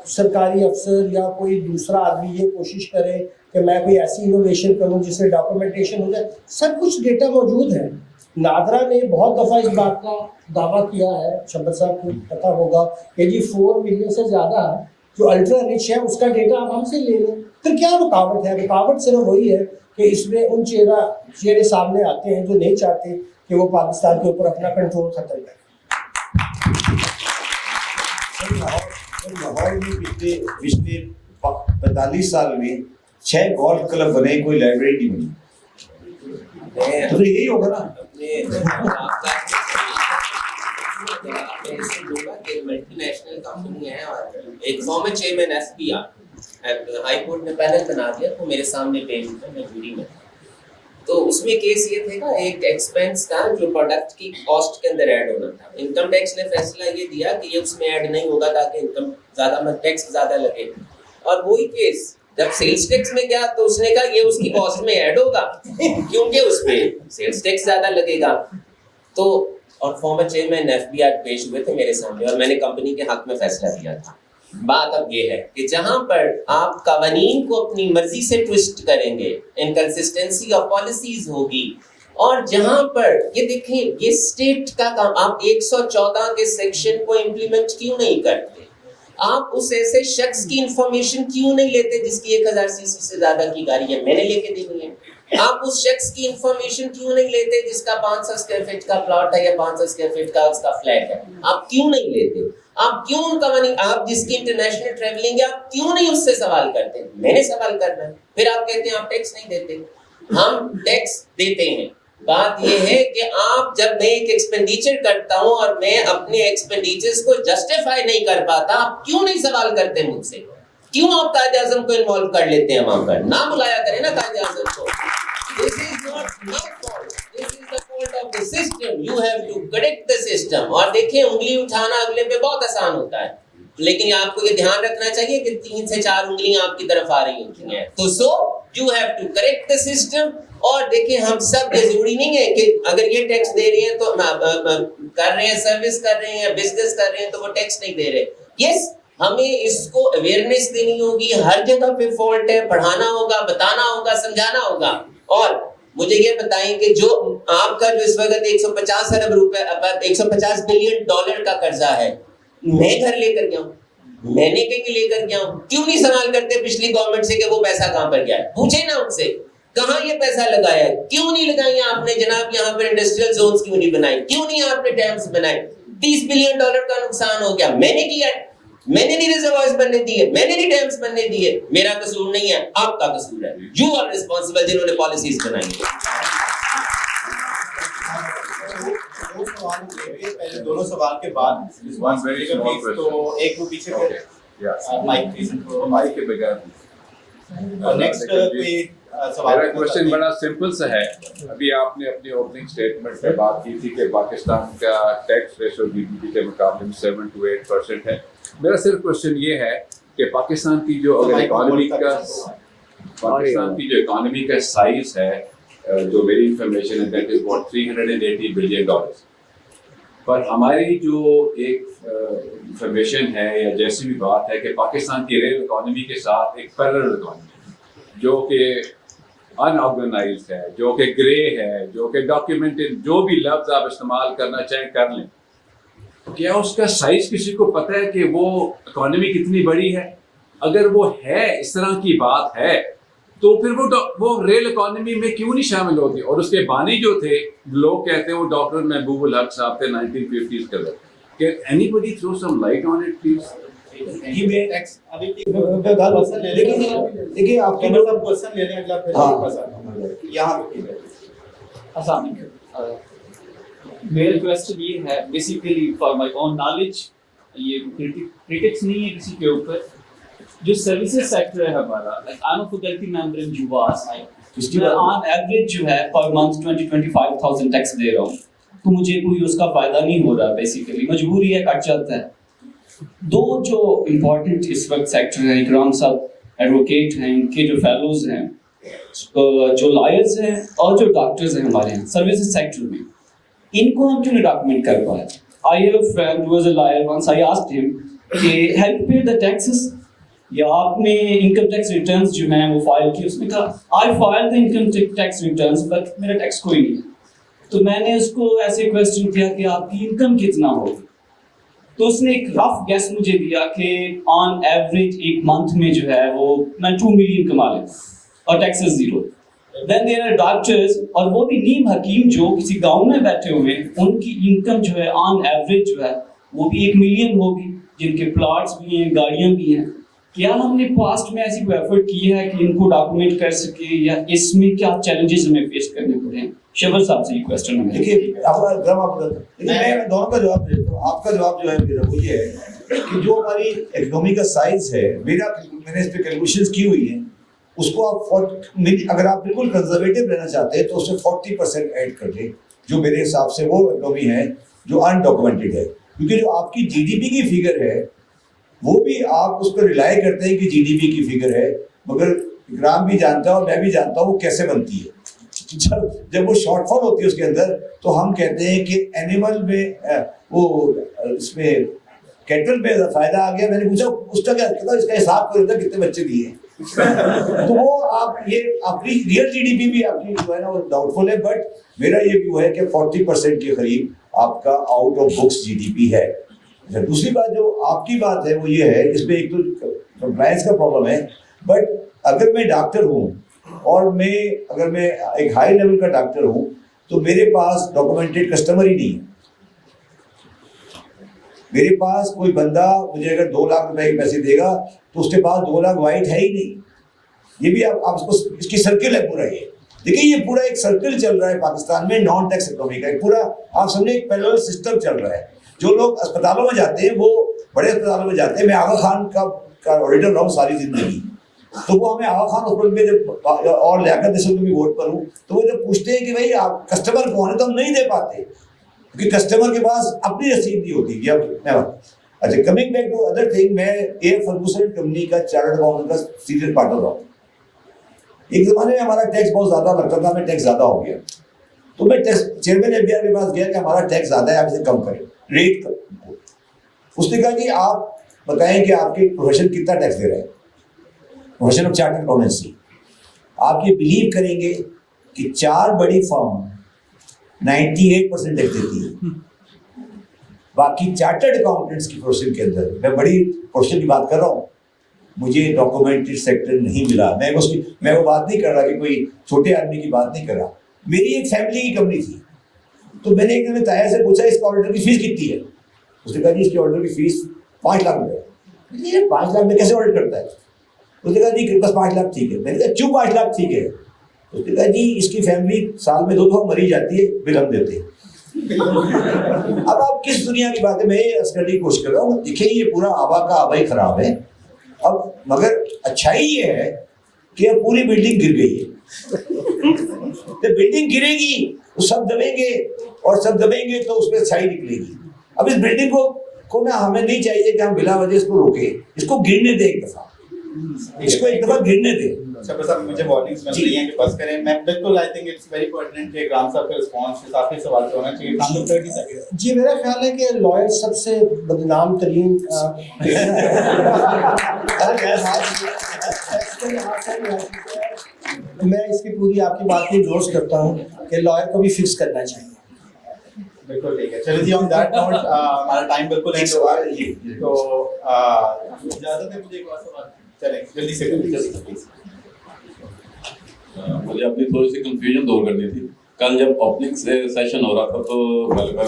سرکاری افسر یا کوئی دوسرا آدمی یہ کوشش کرے کہ میں کوئی ایسی انوویشن کروں جس سے ڈاکومنٹیشن ہو جائے. سب کچھ ڈیٹا موجود ہے. نادرا نے بہت دفعہ اس بات کا دعویٰ کیا ہے, شبیر صاحب کو پتہ ہوگا کہ جی 4 ملین سے زیادہ جو الٹرا رچ ہے اس کا ڈیٹا آپ ہم سے لے لیں. پھر کیا رکاوٹ ہے؟ رکاوٹ صرف وہی ہے کہ اس میں ان چہرے سامنے آتے ہیں جو نہیں چاہتے کہ وہ پاکستان کے اوپر اپنا کنٹرول ختم کریں. لاہور میں پچھلے 45 سال میں 6 گولف کلب بنے, کوئی لائبریری نہیں بنی. تو یہی ہوگا نا. ملٹی نیشنل کمپنی ہے اور ایک former chairman F B R High Court نے پینل بنا دیا, تو میرے سامنے پیج ہوتا ہے, میں جوری میں. تو اس میں کیس یہ تھے کہ ایک ایکسپینس تھا جو پروڈکٹ کی کاسٹ کے اندر ایڈ ہونا تھا. انکم ٹیکس نے فیصلہ یہ دیا کہ یہ اس میں ایڈ نہیں ہوگا تاکہ انکم زیادہ ٹیکس زیادہ لگے. اور وہی کیس جب سیلز ٹیکس میں گیا تو اس نے کہا یہ اس کی کاسٹ میں ایڈ ہوگا کیونکہ اس پہ سیلز ٹیکس زیادہ لگے گا. تو اور former chairman F B R پیش ہوئے تھے میرے سامنے اور میں نے کمپنی کے حق میں فیصلہ دیا تھا. بات اب یہ ہے کہ جہاں پر آپ قوانین کو اپنی مرضی سے ٹوسٹ کریں گے, انکنسسٹنسی آف پالیسیز ہوگی, اور جہاں پر یہ دیکھیں یہ اسٹیٹ کا کام, آپ 114 کے سیکشن کو امپلیمنٹ کیوں نہیں کرتے؟ آپ اس ایسے شخص کی انفارمیشن کیوں نہیں لیتے جس کی 1000 cc سے زیادہ کی گاڑی ہے, میں نے لے کے دینی ہے, آپ اس شخص کی انفارمیشن کیوں نہیں لیتے جس کا 500 اسکوائر فٹ کا پلاٹ ہے یا 500 اسکوائر فٹ کا اس کا فلیٹ ہے؟ آپ کیوں نہیں لیتے؟ آپ کیوں ان کا منی، آپ جس کی انٹرنیشنل ٹریولنگ ہے آپ کیوں نہیں اس سے سوال کرتے؟ میں نے سوال کرنا ہے. پھر آپ کہتے ہیں آپ ٹیکس نہیں دیتے. ہم ٹیکس دیتے ہیں. بات یہ ہے کہ آپ جب میں ایک ایکسپینڈیچر کرتا ہوں اور میں اپنے ایکسپینڈیچرز کو جسٹیفائی نہیں کر پاتا، آپ کیوں نہیں سوال کرتے مجھ سے؟ کیوں آپ قائد اعظم کو انوالو کر لیتے ہیں وہاں پر؟ نہ بلایا کریں نا قائد اعظم کو. This is not my fault. This is the fault of the system. You have to correct the system. اور دیکھیں انگلی اٹھانا اگلے پہ بہت آسان ہوتا ہے، لیکن آپ کو یہ دھیان رکھنا چاہیے کہ 3 سے 4 انگلیاں آپ کی طرف آ رہی ہوتی ہیں. تو you have to correct the system. اور دیکھیں ہم سب یہ ضروری نہیں ہے کہ اگر یہ ٹیکس دے رہے ہیں تو کر رہے ہیں، سروس کر رہے ہیں، بزنس کر رہے ہیں تو وہ ٹیکس نہیں دے رہے. یس، ہمیں اس کو اویئرنیس دینی ہوگی. ہر جگہ پہ فالٹ ہے، پڑھانا ہوگا، بتانا ہوگا، سمجھانا ہوگا. اور مجھے یہ بتائیں کہ جو آپ کا جو اس وقت 150 ارب روپے 150 بلین ڈالر کا قرضہ ہے، میں گھر لے کر گیا ہوں، میں نے کہیں لے کر گیا ہوں. کیوں نہیں سوال کرتے پچھلی گورنمنٹ سے کہ وہ پیسہ کہاں پر گیا ہے؟ پوچھیں نا ان سے کہاں یہ پیسہ لگایا ہے. کیوں نہیں لگائی آپ نے جناب یہاں پر انڈسٹریل زونز کیوں نہیں بنائی؟ کیوں نہیں آپ نے ڈیمز بنائے؟ 30 بلین ڈالر کا نقصان ہو گیا، میں نے کیا ہے، میں نے نہیں ریزروائرز بننے دیے، میں نے نہیں ڈیمز بننے دیے. میرا قصور نہیں ہے، آپ کا قصور ہے. یو آر ریسپانسبل جنہوں نے پالیسیز بنائی ہیں. دونوں سوال کے بعد تو ایک وہ پیچھے میرا کوشچن بڑا سمپل سا ہے. ابھی آپ نے اپنی اوپننگ اسٹیٹمنٹ میں بات کی تھی کہ پاکستان کا tax ratio G D P کے مقابلے میں 7 to 8% ہے. میرا صرف کوشچن یہ ہے کہ پاکستان کی جو اکانومی کا سائز ہے، جو میری انفارمیشن ہے دیٹ از اباؤٹ $380 بلین. پر ہماری جو ایک انفارمیشن ہے یا جیسی بھی بات ہے کہ پاکستان کی ریل اکانومی کے ساتھ ایک پیرلل اکانومی جو کہ ان آرگنائزڈ ہے، جو کہ گرے ہے، جو کہ ڈاکیومنٹڈ، جو بھی لفظ آپ استعمال کرنا چاہیں کر لیں. کیا اس کا سائز کسی کو پتہ ہے کہ وہ اکانومی کتنی بڑی ہے؟ اگر وہ ہے، اس طرح کی بات ہے، تو پھر وہ ریل اکانومی میں کیوں نہیں شامل ہوتی؟ اور اس کے بانی جو تھے، لوگ کہتے ہیں وہ ڈاکٹر محبوب الحق صاحب تھے 1950s کے لوگ. Can anybody throw some light on it please? دیکھیے آپ کے میرا کوشچن یہ ہے basically for my own knowledge, یہ کرٹکس نہیں ہے کسی کے اوپر. جو سروسز سیکٹر ہے ہمارا، like I am a faculty member in جواس، میں آن ایوریج جو ہے پر منتھ 20-25,000 ٹیکس دے رہا ہوں. تو مجھے کوئی اس کا فائدہ نہیں ہو رہا، بیسیکلی مجبوری ہے، کٹ جاتا ہے. دو جو امپورٹنٹ اس وقت سیکٹر ہیں، اکرام صاحب ایڈوکیٹ ہیں، ان کے جو فیلوز ہیں، جو لائرز ہیں اور جو ڈاکٹرز ہیں ہمارے یہاں سروسز سیکٹر میں، ان کو ہم کیوں نہیں ڈاکومنٹ کر پائے؟ I have a friend who was a lawyer. Once I asked him کہ have you paid the taxes؟ یا آپ نے انکم ٹیکس ریٹرنز جو ہیں وہ فائل کی؟ اس نے کہا I filed the income tax returns but میرا ٹیکس کوئی نہیں ہے. تو میں نے اس کو ایسے کویسچن کیا کہ آپ کی انکم کتنا ہوگی؟ تو اس نے ایک رف گیس مجھے دیا کہ آن ایوریج ایک منتھ میں جو ہے وہ میں 2 ملین کما لیتا اور taxes 0. Then there are doctors اور وہ بھی نیم حکیم جو کسی گاؤں میں بیٹھے ہوئے ہیں، ان کی انکم جو ہے آن ایوریج جو ہے وہ بھی 1 ملین ہوگی، جن کے پلاٹس بھی ہیں، گاڑیاں بھی ہیں. کیا ہم نے پاسٹ میں ایسی کوئی ایفرٹ کی ہے کہ ان کو ڈاکومنٹ کر سکے، یا اس میں کیا چیلنجز ہمیں فیس کرنے پڑے ہیں؟ شبر صاحب سے یہ کویسچن ہے. دیکھیے میں دونوں کا جواب دیتا ہوں. آپ کا جواب جو ہے میرا وہ یہ ہے کہ جو ہماری اکنامی کا سائز ہے، میں نے اس پہ کیلکولیشنز کی ہوئی ہیں، اس کو آپ اگر آپ بالکل کنزرویٹو رہنا چاہتے ہیں تو اس میں 40% ایڈ کر دیں، جو میرے حساب سے وہ اکنامی ہے جو ان ڈاکومنٹڈ ہے. کیونکہ جو آپ کی جی ڈی پی کی فگر ہے وہ بھی آپ اس پہ ریلائی کرتے ہیں کہ جی ڈی پی کی فگر ہے، مگر اکرام بھی جانتا ہے اور میں بھی جانتا ہوں وہ کیسے بنتی ہے. جب وہ شارٹ فال ہوتی ہے اس کے اندر تو ہم کہتے ہیں کہ اینیمل میں وہ اس میں کیٹل پہ فائدہ آ گیا. میں نے پوچھا اس کا کیا اس کا حساب کرتا کتنے بچے دیے تو وہ آپ یہ اپنی ریئل جی ڈی پی بھی آپ کی جو ہے نا وہ ڈاؤٹ فل ہے. بٹ میرا یہ ویو ہے کہ 40% کے قریب آپ کا out of books G D P ہے. دوسری بات جو آپ کی بات ہے وہ یہ ہے، اس میں ایک تو کمپلائنس کا پرابلم ہے. بٹ اگر میں ڈاکٹر ہوں اور میں اگر میں ایک ہائی لیول کا ڈاکٹر ہوں تو میرے پاس ڈاکومنٹڈ کسٹمر ہی نہیں ہے. میرے پاس کوئی بندہ مجھے اگر 2 لاکھ روپے کے پیسے دے گا تو اس کے پاس 2 لاکھ وائٹ ہے ہی نہیں. یہ بھی آپ اس کی سرکل ہے پورا. یہ دیکھیں یہ پورا ایک سرکل چل رہا ہے پاکستان میں نان ٹیکس اکنامی کا. ایک پورا آپ سمجھیں ایک پیرلل سسٹم چل رہا ہے. جو لوگ اسپتالوں میں جاتے ہیں وہ بڑے اسپتالوں میں جاتے ہیں. میں آغا خان کا آڈیٹر رہا ہوں ساری زندگی, تو وہ ہمیں آغا خان ہاسپٹل میں جب اور لیاقت اسد میں بھی ووٹ پر ہوں تو وہ جب پوچھتے ہیں کہ بھائی آپ کسٹمر کون ہے تو ہم نہیں دے پاتے کیونکہ کسٹمر کے پاس اپنی رسید نہیں ہوتی. اچھا coming back to other thing, میں اے فرگوسن کمپنی کا چارٹرڈ اکاؤنٹنٹ کا سینئر پارٹنر رہا ہوں. ایک زمانے میں ہمارا ٹیکس بہت زیادہ لگتا تھا, ہمیں ٹیکس زیادہ ہو گیا تو میں چیئرمین ایف بی آر کے پاس گیا کہ ہمارا ٹیکس زیادہ ہے, آپ اسے کم کریں, ریٹ کم. اس نے کہا جی آپ بتائیں کہ آپ کے پروفیشن کتنا ٹیکس دے رہے ہیں, پروفیشن آف چارٹرڈ اکاؤنٹنسی. آپ یہ بلیو کریں گے کہ 4 بڑی فرم 98% ٹیکس دیتی ہے, باقی چارٹرڈ اکاؤنٹنٹس کی پروفیشن کے اندر, میں بڑی پروفیشن کی بات کر رہا ہوں, مجھے ڈاکومنٹڈ سیکٹر نہیں ملا. میں وہ بات نہیں کر رہا کہ کوئی چھوٹے آدمی کی بات نہیں کر رہا. میری ایک فیملی کی کمپنی تھی تو میں نے ایک دن طاہر سے پوچھا اس کا آڈیٹر کی فیس کتنی ہے. اس نے کہا جی اس کے آڈیٹر کی فیس 5 لاکھ روپے. 5 لاکھ میں کیسے آڈٹ کرتا ہے؟ اس نے کہا جی بس 5 لاکھ ٹھیک ہے. میں نے کہا کیوں 5 لاکھ ٹھیک ہے؟ اس نے کہا جی اس کی فیملی سال میں 2 دفعہ مری جاتی ہے, بل ہم دیتے ہیں. اب آپ کس دنیا کی بات ہے, میں یہ عرض کرنے کی کوشش کر رہا ہوں. دیکھیں یہ پورا آبا کا آبا ہی خراب ہے. اب مگر اچھائی یہ ہے کہ اب پوری بلڈنگ گر گئی ہے. تو بلڈنگ گرے گی تو سب دبیں گے, اور سب دبیں گے تو اس میں اچھائی نکلے گی. اب اس بلڈنگ کو نا ہمیں نہیں چاہیے کہ ہم بلا وجہ اس کو روکیں, اس کو گرنے دیں, ایک دفعہ اس کو ایک دفعہ گرنے دیں. شبیر صاحب مجھے وارننگس مل رہی ہیں کہ بس کریں. میں بالکل I think it's very pertinent کہ اکرام صاحب کا رسپانس اس آخری سوال پہ ہونا چاہیے. ہم لوگ 30 سیکنڈ. جی میرا خیال ہے کہ لائر سب سے بدنام ترین میں اس کی پوری آپ کی بات کو انڈورس کرتا ہوں کہ لائر کو بھی فکس کرنا چاہیے. بالکل ٹھیک ہے. چلو جی آن دیٹ نوٹ ہمارا ٹائم بالکل اینڈ ہوا ہے تو اجازت ہے مجھے ایک اور سوال. چلیں جلدی سے پلیز. مجھے اپنی تھوڑی سی کنفیوژن دور کرنی تھی. کل جب اوپننگ سیشن ہو رہا تھا تو غالباً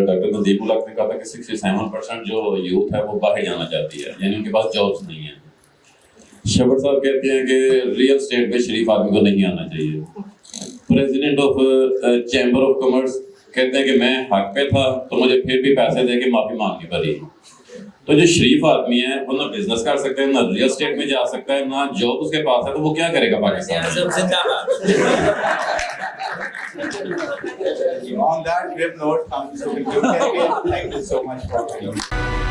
ڈاکٹر ندیم الحق نے کہا تھا کہ 67% جو یوتھ ہے وہ باہر جانا چاہتی ہے, یعنی ان کے پاس جابس نہیں ہیں. شبر صاحب کہتے ہیں کہ ریئل اسٹیٹ پہ شریف آدمی کو نہیں آنا چاہیے. President of chamber of commerce کہتے ہیں کہ میں حق پہ تھا تو مجھے پھر بھی پیسے دے کے معافی مانگنی پڑی. تو جو شریف آدمی ہے وہ نہ بزنس کر سکتا ہے, نہ ریئل اسٹیٹ میں جا سکتا ہے, نہ جاب اس کے پاس ہے, تو وہ کیا کرے گا پاکستان میں؟ On that grim note, ہم اس کو conclude کریں گے. Thank you so much for coming.